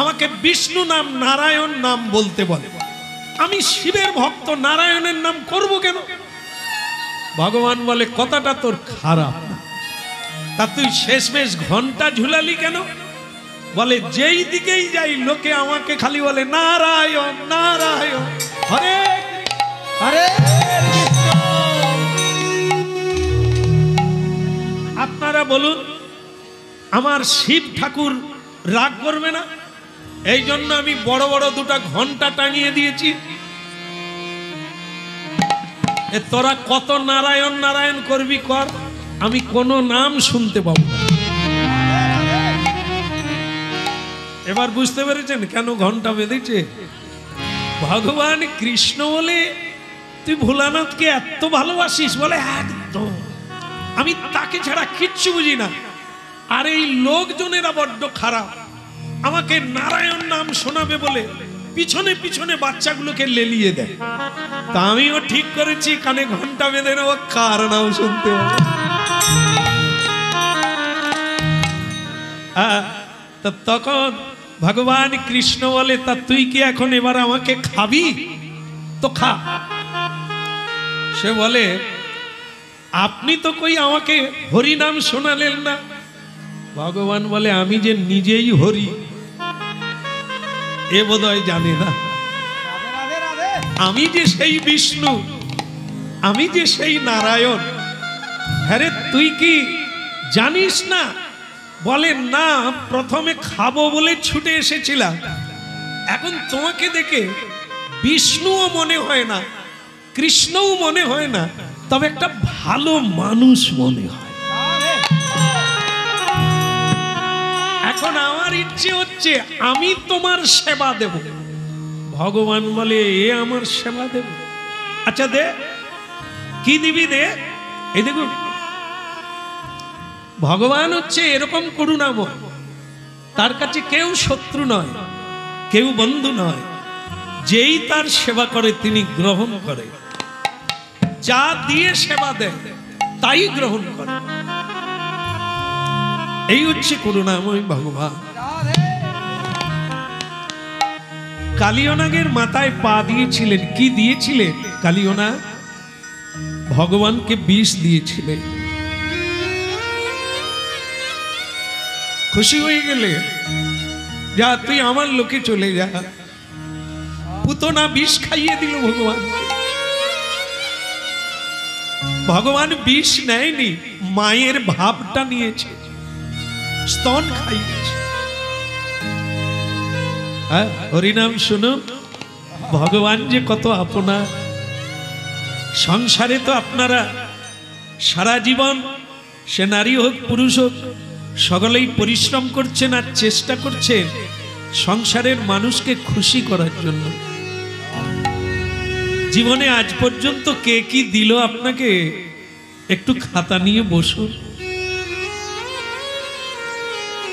আমাকে বিষ্ণু নাম, নারায়ণ নাম বলতে বলে। আমি শিবের ভক্ত, নারায়ণের নাম করব কেন? ভগবান বলে কথাটা তোর খারাপ না, তা তুই শেষমেশ ঘন্টা ঝুলালি কেন? বলে যেই দিকেই যাই লোকে আমাকে খালি বলে নারায়ণ নারায়ণ, হরে হরে কৃষ্ণ। আপনারা বলুন, আমার শিব ঠাকুর রাগ করবে না? এই জন্য আমি বড় বড় দুটা ঘন্টা টাঙিয়ে দিয়েছি। তোরা কত নারায়ণ নারায়ণ করবি কর, আমি কোনো নাম শুনতে পাবো না। এবার বুঝতে পেরেছেন কেন ঘন্টা বেঁধেছে? ভগবান কৃষ্ণ বলে তুই ভোলানাথকে এত ভালোবাসিস? বলে একদম, আমি তাকে ছাড়া কিচ্ছু বুঝি না। আর এই লোকজনেরা বড্ড খারাপ, আমাকে নারায়ণ নাম শোনাবে বলে পিছনে পিছনে বাচ্চাগুলোকে লেলিয়ে দেয়। তা আমিও ঠিক করেছি কানে ঘন্টা বেঁধে নেব, কার নাম শুনতে হবে। তখন ভগবান কৃষ্ণ বলে তা তুই কি এখন এবার আমাকে খাবি? তো খা। সে বলে আপনি তো কই আমাকে হরি নাম শোনালেন না। ভগবান বলে আমি যে নিজেই হরি এ বোধহয় জানে না। আমি যে সেই বিষ্ণু, আমি যে সেই নারায়ণ। হ্যাঁ রে, তুই কি জানিস না? বলে না, প্রথমে খাবো বলে ছুটে এসেছিলাম, এখন তোমাকে দেখে বিষ্ণুও মনে হয় না, কৃষ্ণও মনে হয় না, তবে একটা ভালো মানুষ মনে হয়। এখন আমার ইচ্ছে হচ্ছে আমি তোমার সেবা দেব। ভগবান বলে এ আমার সেবা দেব? আচ্ছা দে, কি দিবি দে। এই দেখুন, ভগবান হচ্ছে এরকম করুণাময়, তার কাছে কেউ শত্রু নয়, কেউ বন্ধু নয়। যেই তার সেবা করে তিনি গ্রহণ করে, যা দিয়ে সেবা দেয় তাই গ্রহণ করে। এই হচ্ছে করুণাময় ভগবান। কালিয়নাগের মাথায় পা দিয়েছিলেন। কি দিয়েছিলেন? কালিয়না ভগবানকে বিষ দিয়েছিলেন। খুশি হয়ে গেলে যা তুই আমার লোকে চলে যা। পুতনা বিষ খাইয়ে দিল ভগবান। ভগবান বিষ নেয়নি, মায়ের ভাবটা নিয়েছে, স্তন খাইয়েছে। হরিনাম শুনুন, ভগবান যে কত আপনা। সংসারে তো আপনারা সারা জীবন, সে নারী হোক পুরুষ হোক, সকলেই পরিশ্রম করছেন আর চেষ্টা করছেন সংসারের মানুষকে খুশি করার জন্য। জীবনে আজ পর্যন্ত কে কি দিল আপনাকে একটু খাতা নিয়ে বসুন।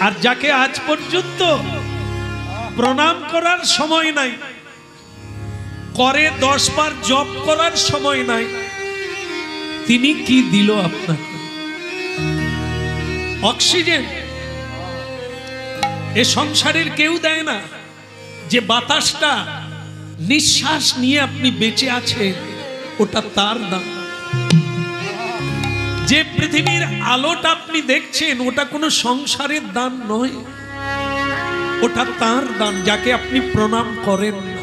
আর যাকে আজ পর্যন্ত প্রণাম করার সময় নাই, করে 10 বার জপ করার সময় নাই, তিনি কি দিল আপনাকে? অক্সিজেন এ সংসারের কেউ দেয় না। যে বাতাসটা নিঃশ্বাস নিয়ে আপনি বেঁচে আছেন ওটা তার দান। যে পৃথিবীর আলোটা আপনি দেখছেন ওটা কোনো সংসারের দান নয়, ওটা তার দান, যাকে আপনি প্রণাম করেন না।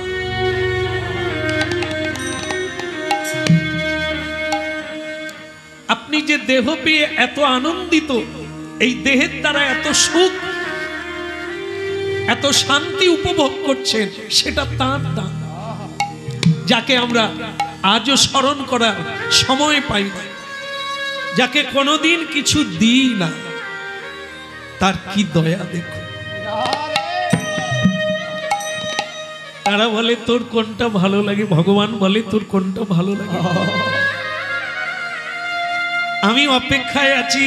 আপনি যে দেহ পেয়ে এত আনন্দিত, এই দেহের দ্বারা এত সুখ এত শান্তি উপভোগ করছেন, সেটা তাঁর দান, যাকে আমরা আজও স্মরণ করার সময় পাই না, যাকে কোনোদিন কিছু দিই না, তার কি দয়া দেখো। তারা বলে তোর কোনটা ভালো লাগে, ভগবান বলে তোর কোনটা ভালো লাগে। আমি অপেক্ষায় আছি,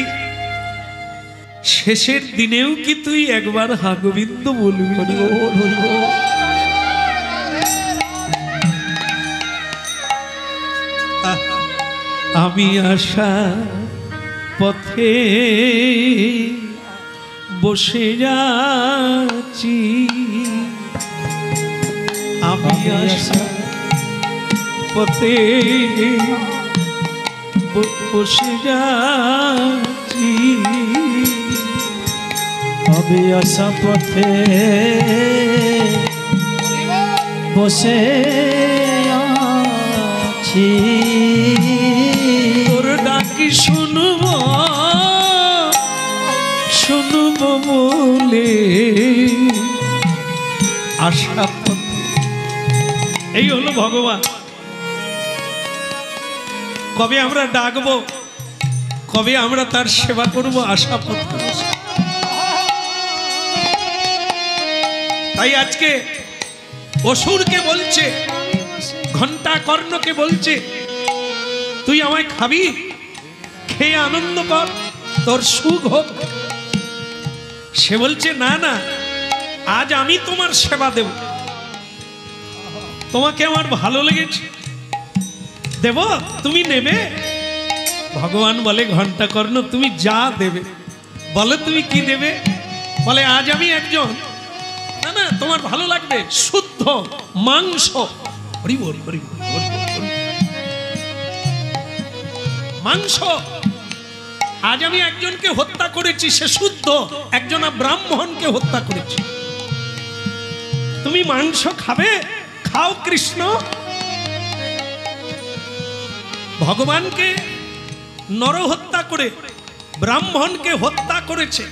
শেষের দিনেও কি তুই একবার হা গোবিন্দ বলবি। আমি আশা পথে বসে যাচ্ছি, আমি আশা পথে বসে যাচ্ছি, আমি আশা পথে বসে আছি, তোর ডাকি শুনব শুনব বলে আশা পথে। এই হলো ভগবান। কবে আমরা ডাকবো, কবে আমরা তার সেবা করব, আশা পথে। তাই আজকে অসুরকে বলছে, ঘণ্টা কর্ণকে বলছে, তুই আমায় খাবি, খেয়ে আনন্দ কর, তোর সুখ হোক। সে বলছে না না, আজ আমি তোমার সেবা দেব, তোমাকে আমার ভালো লেগেছে, দেব, তুমি নেবে। ভগবান বলে ঘণ্টা কর্ণ তুমি যা দেবে, বলো তুমি কি দেবে। বলে আজ আমি একজন, না না তোমার ভালো লাগবে, শুদ্ধ মাংস, হরি বল হরি বল, মাংস। আজ আমি একজনকে হত্যা করেছি, সে শুদ্ধ, একজন ব্রাহ্মণকে হত্যা করেছি, তুমি মাংস খাবে, খাও কৃষ্ণ। ভগবানকে নরহত্যা করে ব্রাহ্মণকে হত্যা করেছে,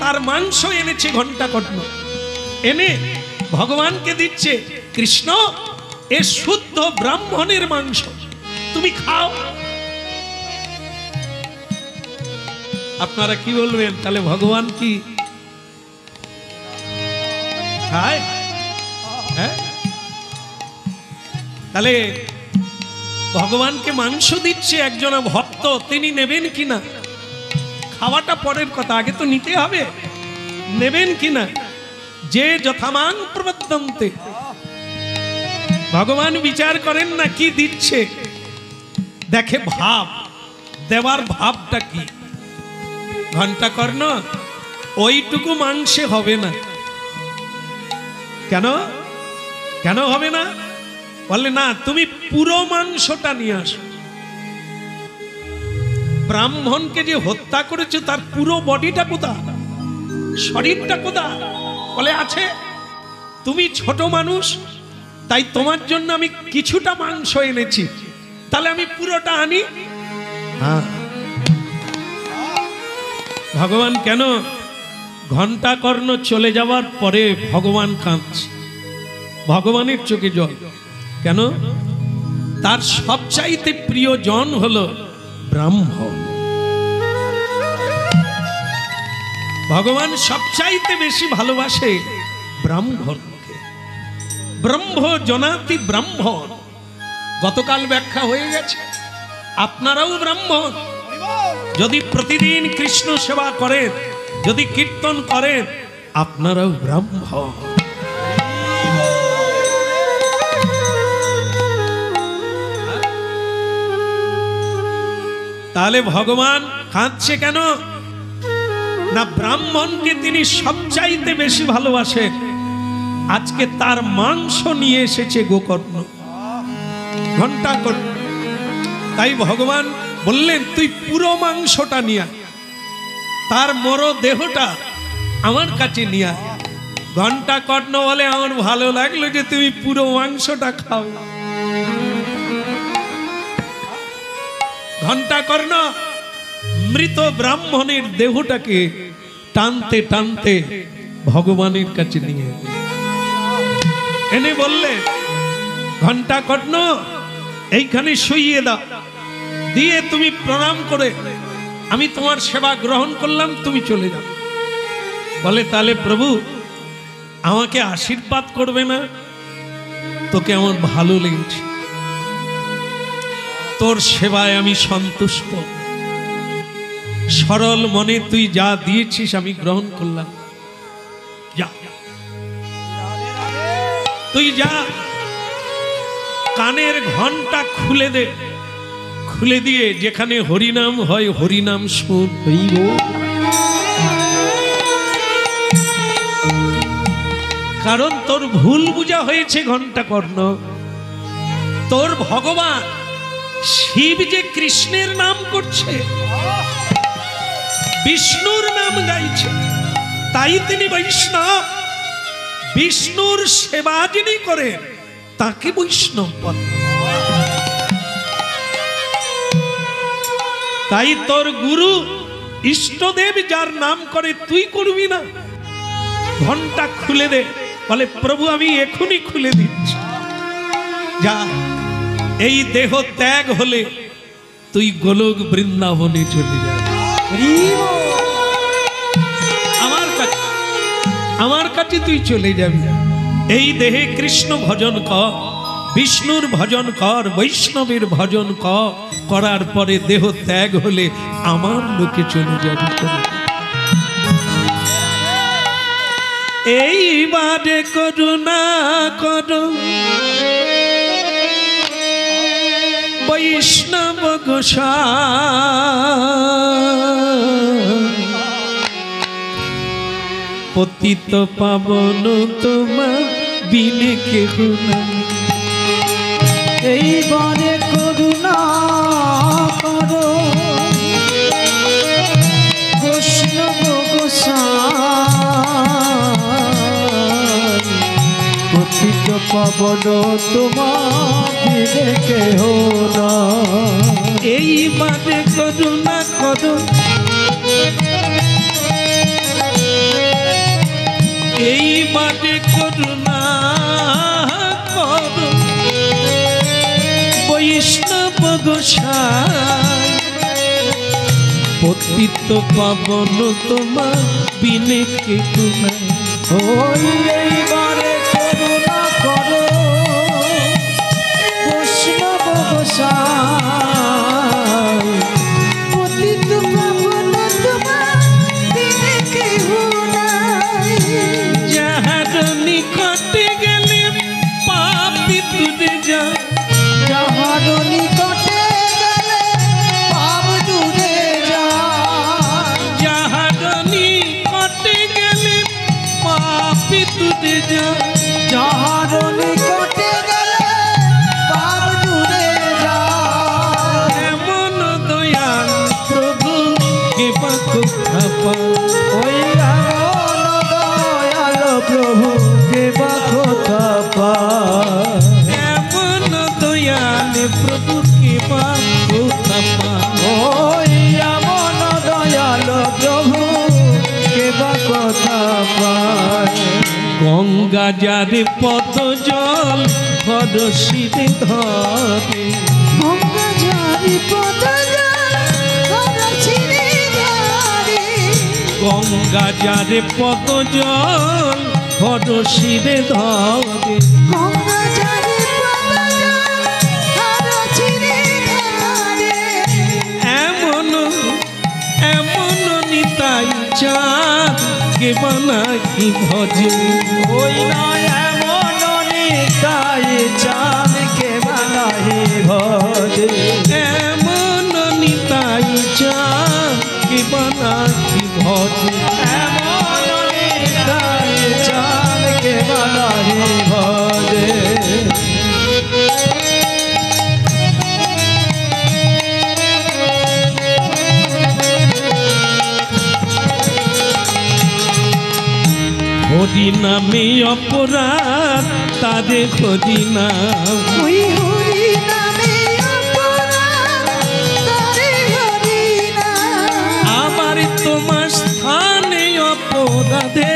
তার মাংস এনেছে ঘণ্টা কর্ণ, এনে ভগবানকে দিচ্ছে, কৃষ্ণ এ শুদ্ধ ব্রাহ্মণের মাংস, তুমি খাও। আপনারা কি বলবেন, তাহলে ভগবান কি খায়? হ্যাঁ, তাহলে ভগবানকে মাংস দিচ্ছে একজন ভক্ত, তিনি নেবেন কিনা? খাওয়াটা পরের কথা, আগে তো নিতে হবে, নেবেন কিনা। যে যথামাং প্রবদ্ধন্তে, ভগবান বিচার করেন না কি দিচ্ছে, দেখে ভাব, দেওয়ার ভাবটা কি। ঘণ্টা কর্ণ ওইটুকু মাংসে হবে না, কেন কেন হবে না? বললে না, তুমি পুরো মাংসটা নিয়ে আসো। ব্রাহ্মণকে যে হত্যা করেছে তার পুরো বডিটা কোথায়, শরীরটা কোথায়? বলে আছে। তুমি ছোট মানুষ, তাই তোমার জন্য আমি কিছুটা মাংস এনেছি, তাহলে আমি পুরোটা আনি। হ্যাঁ, ভগবান কেন? ঘণ্টা কর্ণ চলে যাওয়ার পরে ভগবান কাঁদছে, ভগবানের চোখে জল। কেন? তার সবচাইতে প্রিয় জন হলো ব্রাহ্মণ। ভগবান সবচাইতে বেশি ভালোবাসে ব্রাহ্মণকে। ব্রহ্ম জনাতি ব্রাহ্মণ, গতকাল ব্যাখ্যা হয়ে গেছে। আপনারাও ব্রাহ্মণ, যদি প্রতিদিন কৃষ্ণ সেবা করেন, যদি কীর্তন করেন, আপনারাও ব্রাহ্মণ। তাহলে ভগবান কাঁদছে কেন? না, ব্রাহ্মণকে তিনি সবচাইতে বেশি ভালোবাসেন। আজকে তার মাংস নিয়ে এসেছে গোকর্ণ, ঘণ্টা কর্ণ। তাই ভগবান বললেন তুই পুরো মাংসটা নিয়ে আয়, তার মর দেহটা আমার কাছে নিয়ে আয়। ঘণ্টা কর্ণ বলে আমার ভালো লাগলো যে তুমি পুরো মাংসটা খাও। ঘণ্টা কর্ণ মৃত ব্রাহ্মণের দেহটাকে টানতে টানতে ভগবানের কাছে নিয়ে এনে বললে, ঘণ্টা কর্ণ এইখানে শুইয়ে দাও, দিয়ে তুমি প্রণাম করে আমি তোমার সেবা গ্রহণ করলাম, তুমি চলে যাও। বলে, তাহলে প্রভু আমাকে আশীর্বাদ করবে না? তোকে আমার ভালো লেগেছে, তোর সেবায় আমি সন্তুষ্ট, সরল মনে তুই যা দিয়েছিস আমি গ্রহণ করলাম। যা, তুই যা, কানের ঘন্টা খুলে দে, খুলে দিয়ে যেখানে হরিনাম হয় হরিনাম শুন। কারণ তোর ভুল বুঝা হয়েছে ঘন্টা কর্ণ। তোর ভগবান শিব যে কৃষ্ণের নাম করছে, বিষ্ণুর নাম গাইছে, তাই তিনি বৈষ্ণব। বিষ্ণুর সেবা যিনি করে তাকে বৈষ্ণব বলে। তাই তোর গুরু ইষ্টদেব যার নাম করে তুই করবি না? ঘন্টা খুলে দে। বলে, প্রভু আমি এখনই খুলে দিচ্ছি। যা, এই দেহ ত্যাগ হলে তুই গোলক বৃন্দাবনে চলে যাবি। আমার কাছে তুই চলে যাবি। এই দেহে কৃষ্ণ ভজন কর, বিষ্ণুর ভজন কর, বৈষ্ণবের ভজন কর, করার পরে দেহ ত্যাগ হলে আমার লোকে চলে যাবি। এইবারে করুণা করো বৈষ্ণব গোসাই, পতিত পাবন তোমার বিনে কেহ নাই। এইবারে করুণা করো বৈষ্ণব গোসাই, পতিত পাবন তোমার বিনে কেহ নাই। এইবারে করুণা করো, এইবারে করুণা করো বৈষ্ণব গোসাই, পতিত পাবন তোমার বিনে কেহ নাই। ওই এইবারে করুণা করো বৈষ্ণব গোসাই, পতিত পাবন তোমার বিনে কেহ নাই। যাহার নিকটে গেলে পাপী দূরে যায়, যাহার নিকটে গেলে পাপ দূরে যায়, যাহার নিকটে গেলে পাপী দূরে যায়, যাহার নিকটে গেলে পাপ দূরে যায়। এমন দয়াল প্রভু কেবা কোথা পায়। ওই এমন দয়াল প্রভু কেবা কোথা পায়, এমন দয়াল প্রভু কেবা কোথা পায়। ওই এমন দয়াল প্রভু কেবা কোথা পায়। গঙ্গা যারে পদ জল হরশিরে ধরে, গঙ্গা যারি পদ জল হরশিরে ধরে, গঙ্গা যারে পদ জল হরশিরে ধরে, গঙ্গা যারি পদ জল হরশিরে ধরে। এমন এমন নিতাই চাঁদ কে বানাই ভজে। ওই নয় এমন নিতাই চাঁদ কে বানাই ভজে, এমন নিতাই চাঁদ কে বানাই ভজে। এমন নিতাই চাঁদ কে বানাই ভজে। হরি নামে অপরাধ তারে হরি নাম, ওই হরি নামে অপরাধ তারে হরি নাম, রাধে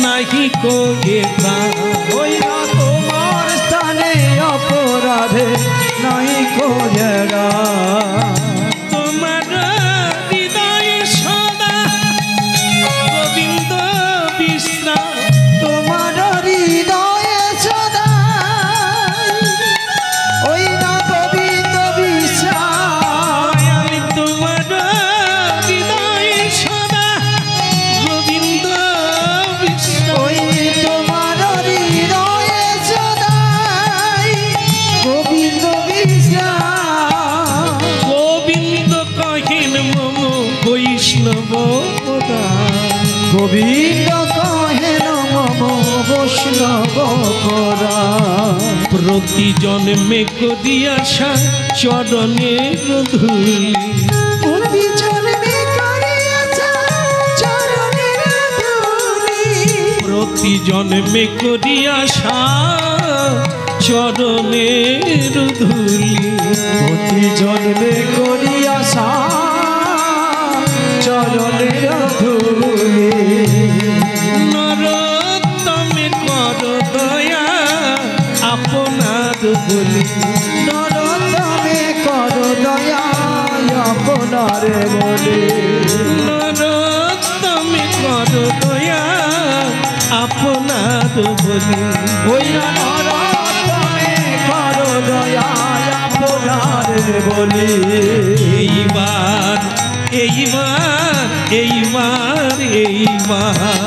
নাহি কোয়ে প্রাণ। ওই না তোমার স্থানে অপরাধে নাই কোজরা তোমার হৃদয়ে সদা গোবিন্দ বিশ্রাম। তোমার হৃদয়ে সদা ওই না গোবিন্দ বিশ্রাম। আমি তোমার হৃদয়ে সদা গোবিন্দ বিশ্রাম। ওই তোমার হৃদয়ে সদা গোবিন্দ বিশ্রাম। গোবিন্দ কহেন মম বৈষ্ণব পদান। গোবিন্দ কহেন মম বৈষ্ণব পরাণ। প্রতি জন্মে করি আশা চরণের ধূলি। প্রতি জন্মে করিয়াছা চরণের ধূলি। প্রতি জন্মে করি আশা চরণের ধূলি। প্রতি জন্মে করিয়াছা চরণের ধূলি। নরোত্তমে কর দয়া আপনার বলি। নরোত্তমে কর দয়া আপনার বলে। নরোত্তমে কর দয়া আপনার বলি। ওই না নরোত্তমে কর দয়া আপনার বলে। এইবার এইবার এইবার এইবার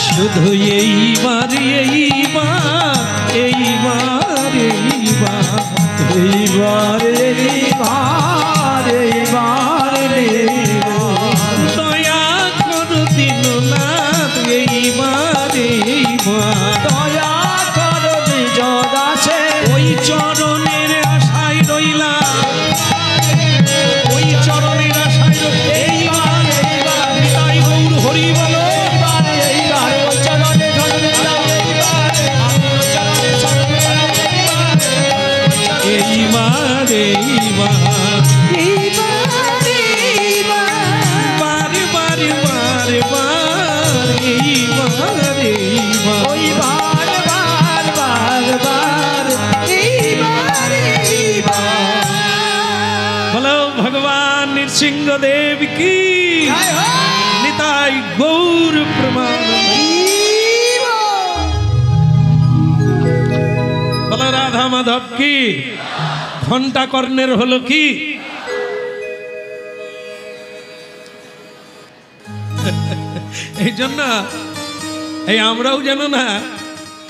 শুধু এইবার এইবার এইবার এইবার এইবার এইবার এইবার দয়া কর দীননাথ এইবার এইবার। দয়া কর নিজ দাসে ওই চরণের আশায় রইলাম। ওই চরণের আশায় এইবার এইবার নিতাই গৌর হরি বলো। এইবার এইবার ওই চরণে ধরে এইবার এইবার বারে বারে বারে বার এইবার এইবার। ওই বার বার বার বার এইবার এইবার। বলো ভগবান নৃসিংহদেব কি নিতাই গৌর প্রমাণ। বলো রাধা মাধব কি ঘন্টা কর্ণের হলো কি। এই জন্য এই আমরাও যেন না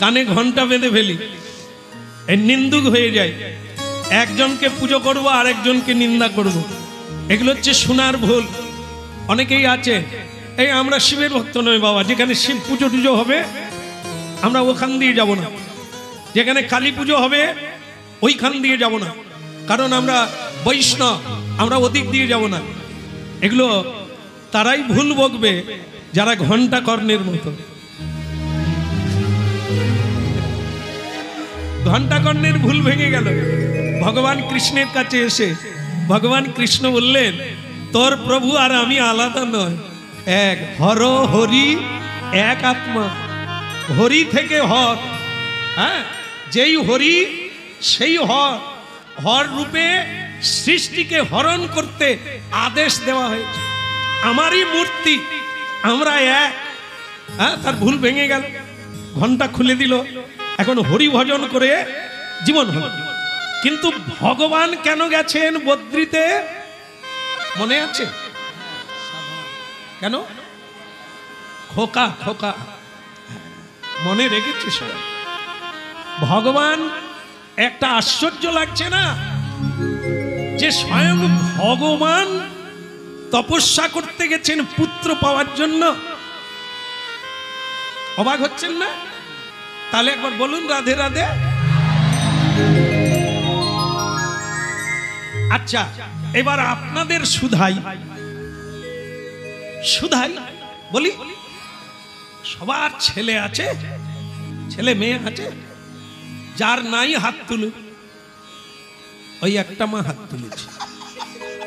কানে ঘন্টা বেঁধে ফেলি, এই নিন্দুক হয়ে যায়। একজনকে পুজো করব আর একজনকে নিন্দা করব, এগুলো হচ্ছে শোনার ভুল। অনেকেই আছে এই আমরা শিবের ভক্ত নয় বাবা, যেখানে শিব পুজো টুজো হবে আমরা ওখান দিয়ে যাব না, যেখানে কালী পুজো হবে ওইখান দিয়ে যাব না, কারণ আমরা বৈষ্ণব, আমরা ওদিক দিয়ে যাব না। এগুলো তারাই ভুল বকবে যারা ঘন্টা কর্ণের মতো। ঘন্টা কর্ণের ভুল ভেঙে গেল। ভগবান কৃষ্ণের কাছে এসে ভগবান কৃষ্ণ বললেন তোর প্রভু আর আমি আলাদা নয়, এক। হর হরি এক আত্মা, হরি থেকে হর। হ্যাঁ, যেই হরি সেই হর। হর রূপে সৃষ্টিকে হরণ করতে আদেশ দেওয়া হয়েছে। আমারই মূর্তি, আমরা এক। হ্যাঁ, তার ভুল ভেঙে গেল, ঘন্টা খুলে দিল, এখন হরি ভজন করে জীবন হল। কিন্তু ভগবান কেন গেছেন বদ্রীতে মনে আছে? কেন? খোকা খোকা মনে রেখেছে সবাই। ভগবান একটা আশ্চর্য লাগছে না যে স্বয়ং ভগবান তপস্যা করতে গেছেন পুত্র পাওয়ার জন্য। অবাক হচ্ছেন না? তাহলে একবার বলুন রাধে রাধে। আচ্ছা, এবার আপনাদের সুধাই সুধাই বলি, সবার ছেলে আছে, ছেলে মেয়ে আছে, যার নাই হাত তুলুন। ওই একটা মা হাত তুলেছে,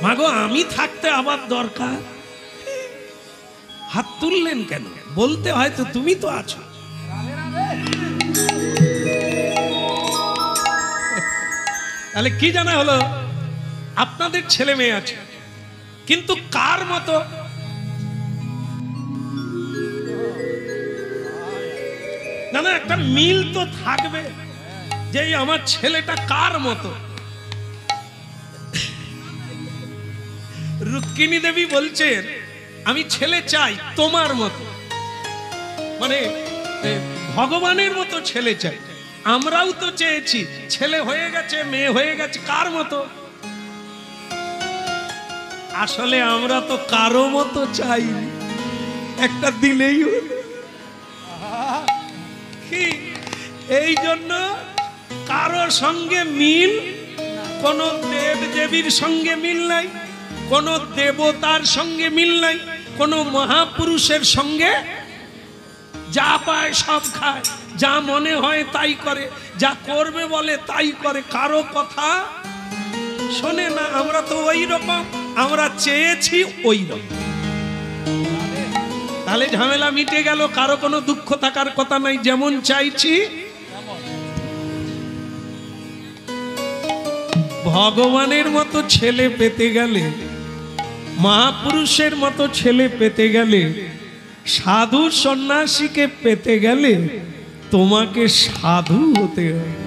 মাগো আমি থাকতে আবার দরকার, হাত তুললেন কেন? বলতে হয়তো তুমি তো আছো। তাহলে কি জানা হলো, আপনাদের ছেলে মেয়ে আছে, কিন্তু কার মতো? না না, একটা মিল তো থাকবে যে আমার ছেলেটা কার মতো। রুক্মিণী দেবী বলছেন আমি ছেলে চাই তোমার মতো, মানে ভগবানের মতো ছেলে চাই। আমরাও তো চেয়েছি, ছেলে হয়ে গেছে, মেয়ে হয়ে গেছে, কার মতো? আসলে আমরা তো কারো মতো চাইনি, একটা দিলেই হলো। কি এই জন্য কারোর সঙ্গে মিল, কোন দেব দেবীর সঙ্গে মিল নাই, কোন দেবতার সঙ্গে মিল নাই, কোন মহাপুরুষের সঙ্গে যা পায় সব খায়, যা মনে হয় তাই করে, যা করবে বলে তাই করে, কারো কথা শোনে না। আমরা তো ওই রকম, আমরা চেয়েছি ওই রকম। তাহলে ঝামেলা মিটে গেল, কারো কোনো দুঃখ থাকার কথা নাই, যেমন চাইছি। ভগবানের মতো ছেলে পেতে গেলে, মহাপুরুষের মতো ছেলে পেতে গেলে, সাধু সন্ন্যাসীকে পেতে গেলে তোমাকে সাধু হতে হবে,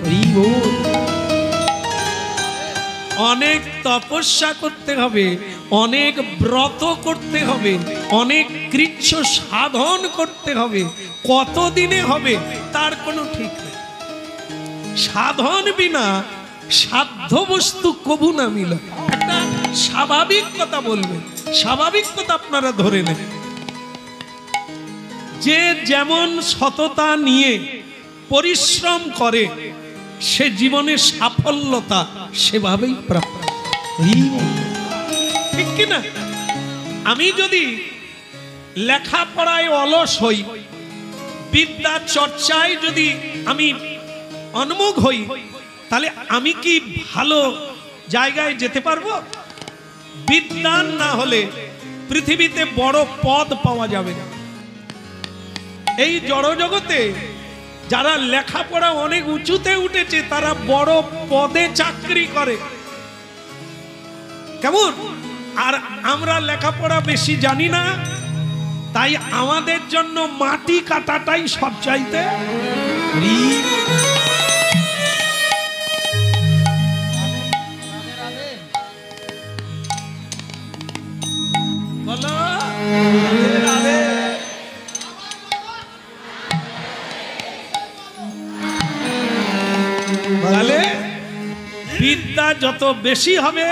অনেক তপস্যা করতে হবে, অনেক ব্রত করতে হবে, অনেক কৃচ্ছ সাধন করতে হবে। কতদিনে হবে তার কোনো ঠিক নেই। সাধন বিনা সাধ্য বস্তু কবু না মিলে। একটা স্বাভাবিক কথা বলবেন, স্বাভাবিক কথা আপনারা ধরে নেন। যে যেমন সততা নিয়ে পরিশ্রম করে, সে জীবনে সাফল্যতা সেভাবেই প্রাপ্ত, ঠিক কিনা? আমি যদি লেখাপড়ায় অলস হই, বিদ্যা চর্চায় যদি আমি অন্মুখ হই, তাহলে আমি কি ভালো জায়গায় যেতে পারবো? বিদ্বান না হলে পৃথিবীতে বড় পদ পাওয়া যাবে না। এই জড়জগতে যারা লেখাপড়া অনেক উঁচুতে উঠেছে, তারা বড় পদে চাকরি করে, কেমন? আর আমরা লেখাপড়া বেশি জানি না, তাই আমাদের জন্য মাটি কাটাটাই সব চাইতে। বলো তাহলে বিদ্যা যত বেশি হবে,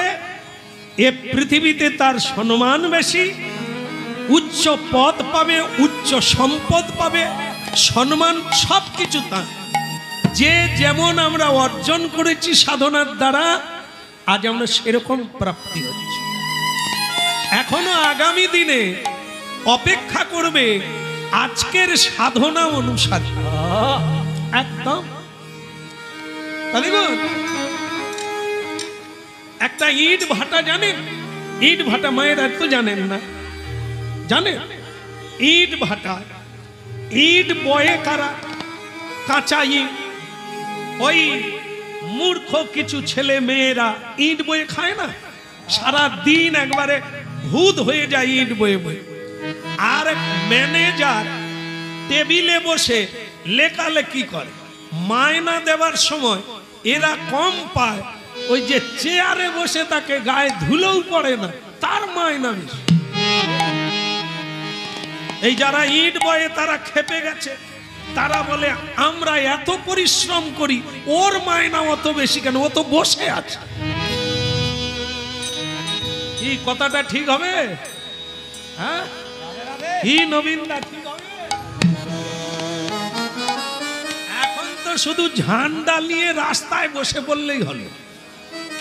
এ পৃথিবীতে তার সম্মান বেশি, উচ্চ পদ পাবে, উচ্চ সম্পদ পাবে, সম্মান সবকিছু তার। যে যেমন আমরা অর্জন করেছি সাধনার দ্বারা, আজ আমরা সেরকম প্রাপ্তি হচ্ছে। এখনো আগামী দিনে অপেক্ষা করবে আজকের সাধনা অনুসারে, একদম। একটা ইট ভাটা জানেন? ইট ভাটা মায়ের আর তো জানেন না, জানেন? ইট ভাটা, ইট বয়ে কারা? কাঁচা ইট। ওই মূর্খ কিছু ছেলে মেয়েরা ইট বয়ে খায় না, সারা দিন একবারে ভূত হয়ে যায় ইট বয়ে বয়ে। আর ম্যানেজার টেবিলে বসে লেখালেখি করে, মায়না দেওয়ার সময় এরা কম পায়, ওই যে চেয়ারে বসে তাকে গায়ে ধুলোও পড়ে না, তার মায়না বেশি। এই যারা ইট বয়ে তারা খেপে গেছে, তারা বলে আমরা এত পরিশ্রম করি, ওর মায়না অত বেশি কেন? ও তো বসে আছে। এই কথাটা ঠিক হবে? হ্যাঁ, কি নবীন দা, ঠিক হবে? এখন তো শুধু ঝান্ডা নিয়ে রাস্তায় বসে বললেই হলো।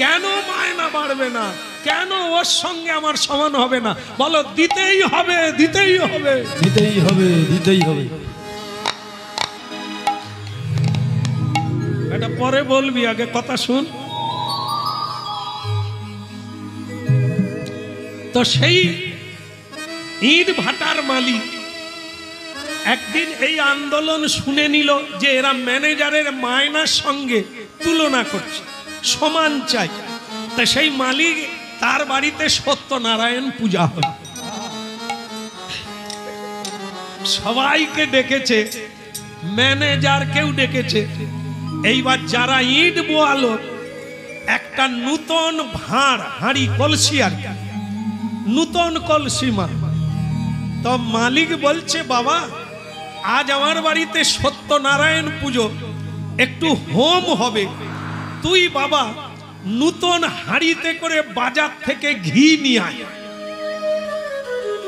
কেন মায়না বাড়বে না? কেন ওর সঙ্গে আমার সমান হবে না? বলো, দিতেই হবে, দিতেই হবে, দিতেই হবে, দিতেই হবে। এটা পরে বলবি, আগে কথা শুন। তো সেই ইট ভাটার মালিক একদিন এই আন্দোলন শুনে নিল যে এরা ম্যানেজারের মায়নার সঙ্গে তুলনা করছে, সমান চাই। তা সেই মালিক তার বাড়িতে সত্যনারায়ণ পূজা হয়, সবাইকে ডেকেছে, ম্যানেজারকেও ডেকেছে। এইবার যারা ইট বোয়ালো একটা নূতন ভাঁড়, হাঁড়ি, কলসি আর নূতন কলসি মা। তো মালিক বলছে, বাবা আজ আমার বাড়িতে সত্যনারায়ণ পুজো, একটু হোম হবে, তুই বাবা নূতন হাঁড়িতে করে বাজার থেকে ঘি নিয়ে আয়।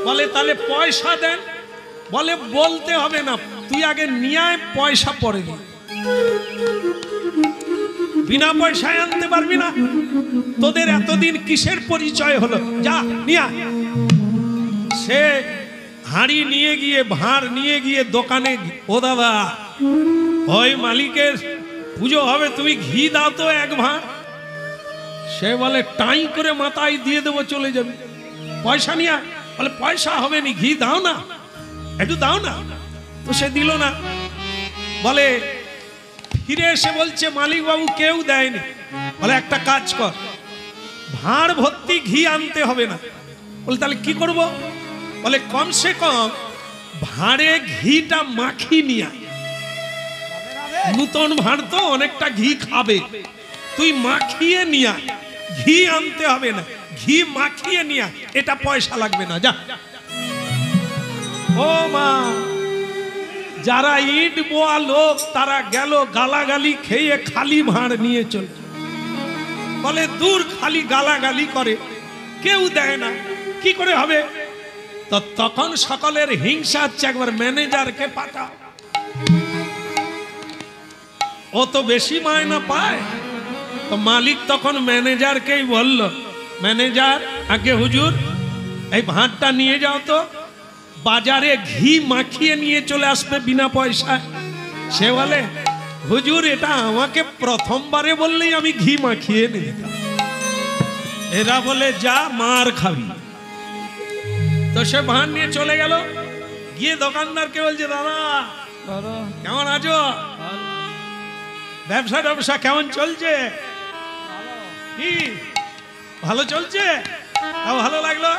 বলে তাহলে পয়সা দেন? বলে বলতে হবে না, তুই আগে নিয়ে আয়, পয়সা পরে দি। বিনা পয়সায় আনতে পারবি না? তোদের এতদিন কিসের পরিচয় হলো? যা নিয়ে আয়। সে হাঁড়ি নিয়ে গিয়ে, ভাঁড় নিয়ে গিয়ে দোকানে, ও দাদা ওই মালিকের পুজো হবে, তুমি ঘি দাও তো এক ভাঁড়। সে বলে টাই করে মাথায় দিয়ে দেবো, চলে যাবে, পয়সা নিয়ে আয়। বলে পয়সা হবে নি, ঘি দাও না, একটু দাও না। তো সে দিল না। বলে ফিরে এসে বলছে, মালিক বাবু কেউ দেয়নি। বলে একটা কাজ কর, ভাঁড় ভর্তি ঘি আনতে হবে না। বলে তাহলে কি করব? বলে কমসে কম ভাঁড়ে ঘিটা মাখি নিয়ে আয়। নূতন ভাঁড় তো অনেকটা ঘি খাবে, তুই মাখিয়ে নিয়ে আয়, ঘি আনতে হবে না, ঘি মাখিয়ে নিয়ে আয়, এটা পয়সা লাগবে না, যা। ও মা, যারা ইট বোয়া লোক তারা গেল গালাগালি খেয়ে খালি ভাঁড় নিয়ে চল। বলে দূর, খালি গালাগালি করে, কেউ দেয় না, কি করে হবে? তো তখন সকলের হিংসা হচ্ছে, একবার ম্যানেজারকে পাঠাও, ও তো বেশি মায়না পায়। তো মালিক তখন ম্যানেজারকেই বলল, ম্যানেজার আগে হুজুর এই ভাঁড়টা নিয়ে যাও তো, বাজারে ঘি মাখিয়ে নিয়ে চলে আসবে বিনা পয়সায়। সে বলে, হুজুর এটা আমাকে প্রথমবারে বললেই আমি ঘি মাখিয়ে নিয়ে যেতাম। এরা বলে যা মার খাবি। তো সে ভাঁড় নিয়ে চলে গেল, গিয়ে দোকানদারকে বলছে, দাদা কেমন আছো? ব্যবসা কেমন চলছে? কি ভালো চলছে? তাও ভালো লাগলো।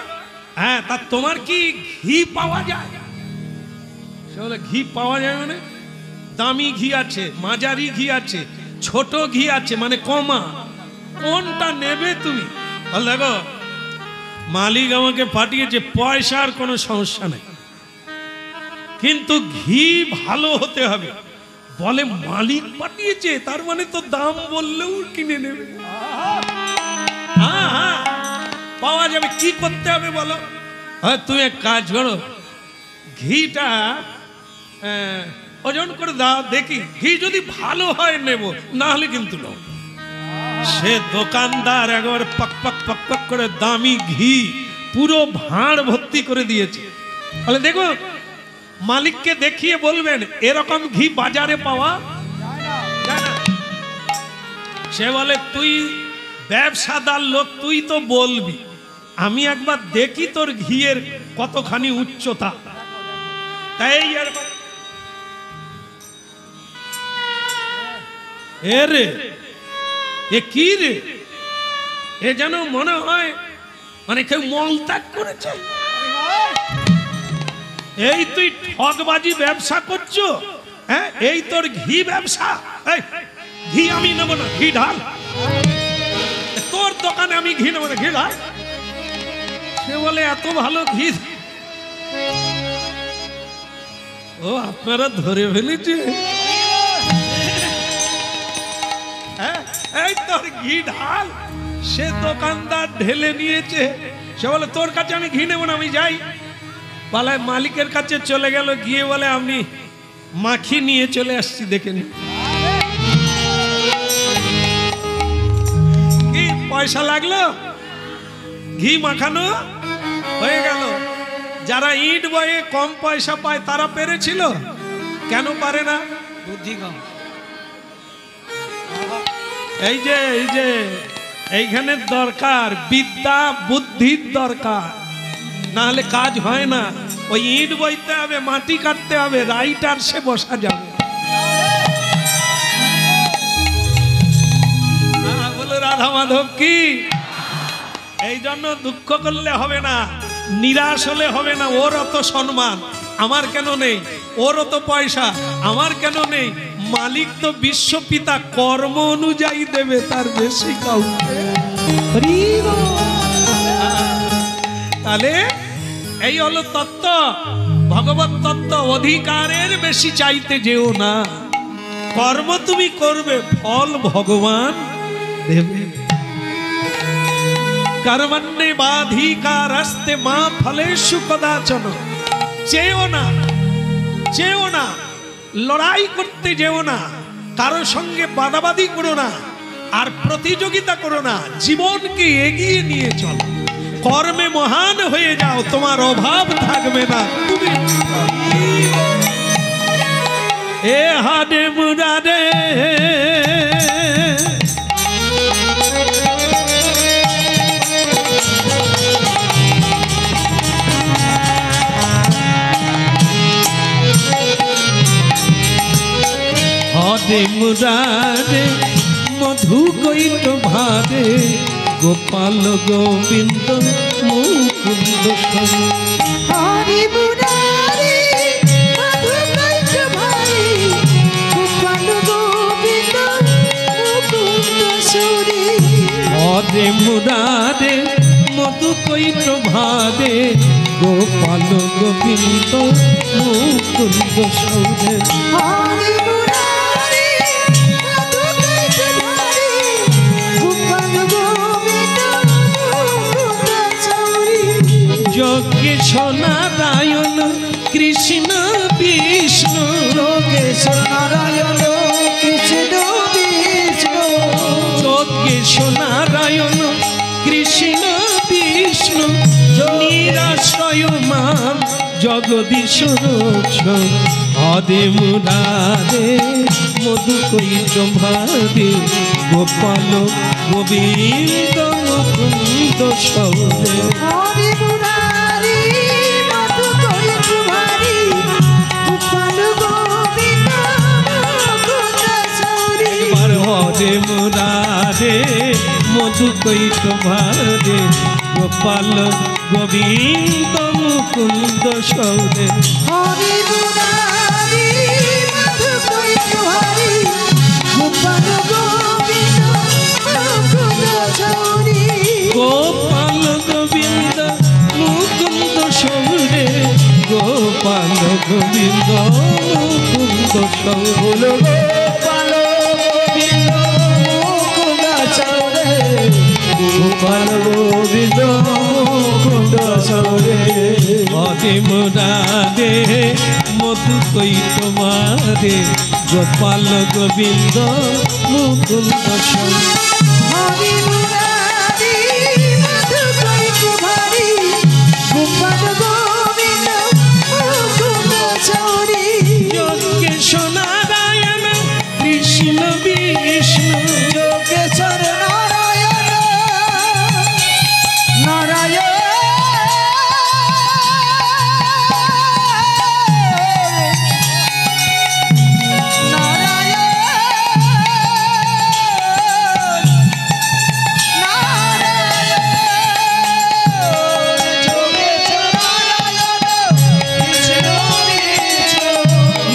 হ্যাঁ, তা তোমার কি ঘি পাওয়া যায়? সে বলে ঘি পাওয়া যায় মানে? দামি ঘি আছে, মাঝারি ঘি আছে, ছোট ঘি আছে, মানে কমা, কোনটা নেবে তুমি? দেখো মালিক আমাকে পাঠিয়েছে, পয়সার কোনো সমস্যা নেই, কিন্তু ঘি ভালো হতে হবে। বলে মালিক পাঠিয়েছে, তার মানে তো দাম বললেও কিনে নেবে। হ্যাঁ, পাওয়া যাবে। কি করতে হবে বলো? তুমি এক কাজ করো, ঘিটা ওজন করে দাও, দেখি ঘি যদি ভালো হয় নেব, না হলে কিন্তু নাও। সে দোকানদার একবার পক পক পক পক করে দামি ঘি পুরো ভাঁড় ভর্তি করে দিয়েছে। বলে দেখো, মালিককে দেখিয়ে বলবেন এরকম ঘি বাজারে পাওয়া যায় না। সে বলে তুই ব্যবসাদার লোক, তুই তো বলবি, আমি একবার দেখি তোর ঘিয়ের কতখানি উচ্চতা। তাই এ রে, এ কি রে, এ যেন মনে হয় মানে কেউ মলত্যাগ করেছে। এই তুই ঠকবাজি ব্যবসা করছো? হ্যাঁ, এই তোর ঘি ব্যবসা? ঘি আমি নেবো না, ঘি ঢাল। তোর দোকানে আমি ঘি নেবো না, ঘি ঢাল। সে বলে এত ভালো ঘি। ও আপনারা ধরে ফেলেছে, এই তোর ঘি ঢাল। সে দোকানদার ঢেলে নিয়েছে। সে বলে তোর কাছে আমি ঘি নেবো না, আমি যাই। পালায় মালিকের কাছে চলে গেল, গিয়ে বলে আপনি মাখি নিয়ে চলে আসছি, দেখেন। কি পয়সা লাগলো? ঘি মাখানো হয়ে গেল। যারা ইট বয়ে কম পয়সা পায় তারা পেরেছিল, কেন পারে না? বুদ্ধি কম। এই যে এইখানে দরকার বিদ্যা, বুদ্ধির দরকার। না হলে কাজ হয় না। ওই ইট বইতে হবে, মাটি কাটতে হবে, রাইটার সে বসা যাবে। বলে রাধা মাধব কি, এই জন্য দুঃখ করলে হবে না, নিরাশ হলে হবে না। ওর অত সম্মান আমার কেন নেই, ওর অত পয়সা আমার কেন নেই, মালিক তো বিশ্বপিতা, কর্ম অনুযায়ী দেবে, তার বেশি কাউকে। তাহলে এই হলো তত্ত্ব, ভগবত তত্ত্ব। অধিকারের বেশি চাইতে যেও না, কর্ম তুমি করবে, ফল ভগবান দেবে। কর্মণ্যে বাধিকারস্তে মা ফলেষু কদাচন। চেয়েও না, চেয়েও না, লড়াই করতে যেও না, কারো সঙ্গে বাদাবাদি করো না, আর প্রতিযোগিতা করো না। জীবনকে এগিয়ে নিয়ে চলো, কর্মে মহান হয়ে যাও, তোমার অভাব থাকবে না। তুমি এ হাডে মুরারে হরে মুরারে মধু কৈট ভারে, গোপাল গোবিন্দ মুকুন্দ। হরি মুরারি মধু কৈট ভারে, গোপাল গোবিন্দ মুকুন্দ সুরি। হরে মুরারে মধু কৈট ভারে, গোপাল গোবিন্দ মুকুন্দ সৌরে। হরি মুরারি মধু কৈট ভারে, গোপাল গোবিন্দ মুকুন্দ সুরি। যোগেশ নারায়ণ কৃষ্ণ বিষ্ণু, যোগেশ নারায়ণ কৃষ্ণ বিষ্ণু। যোগেশ নারায়ণ কৃষ্ণ বিষ্ণু, নিরাশ্রয় মান জগদীশ রক্ষ। হরে মুরারে মধু কৈট ভারে, গোপাল গোবিন্দ মুকুন্দ সৌরে। হরি মুরারি মধু কৈট ভারে, গোপাল গোবিন্দ মুকুন্দ সুরি। একবার হরে মুরারে মধু কৈট ভারে, গোপাল গোবিন্দ মুকুন্দ সৌরে। হরি মুরারি মধু কৈট ভারে, গোপাল গোবিন্দ মুকুন্দ সুরি। গোপাল গোবিন্দ মুকুন্দ সৌরে, গোপাল গোবিন্দ মুকুন্দ সৌরে। গোপাল গোবিন্দ মুকুন্দ সুরি। গোপাল গোবিন্দ মুকুন্দ সৌরে। হরে মুরারে মধু কৈট ভারে, গোপাল গোবিন্দ মুকুন্দ সৌরে। হরি মুরারি মধু কৈট ভারে, গোপাল গোবিন্দ মুকুন্দ সুরি। যোগেশ নারায়ণ কৃষ্ণ বিষ্ণু, যোগেশ নারায়ণ নারায়ণ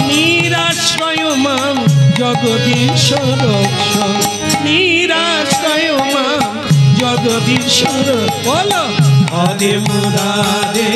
নিরাশ্রয় মাম জগদীশ রক্ষ। নিরাশ্রয় মাম জগদীশ রক্ষ। বলো হরে মুরারে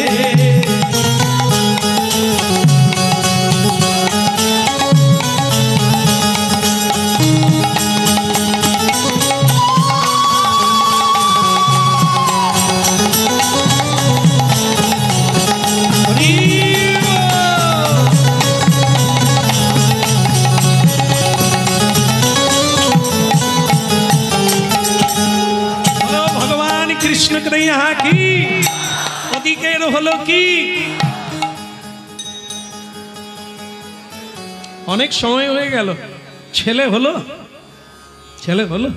কৃষ্ণ কৃষ্ণ কি ওদিকের হলো কি? অনেক সময় হয়ে গেল, ছেলে হলো, ছেলে হলো।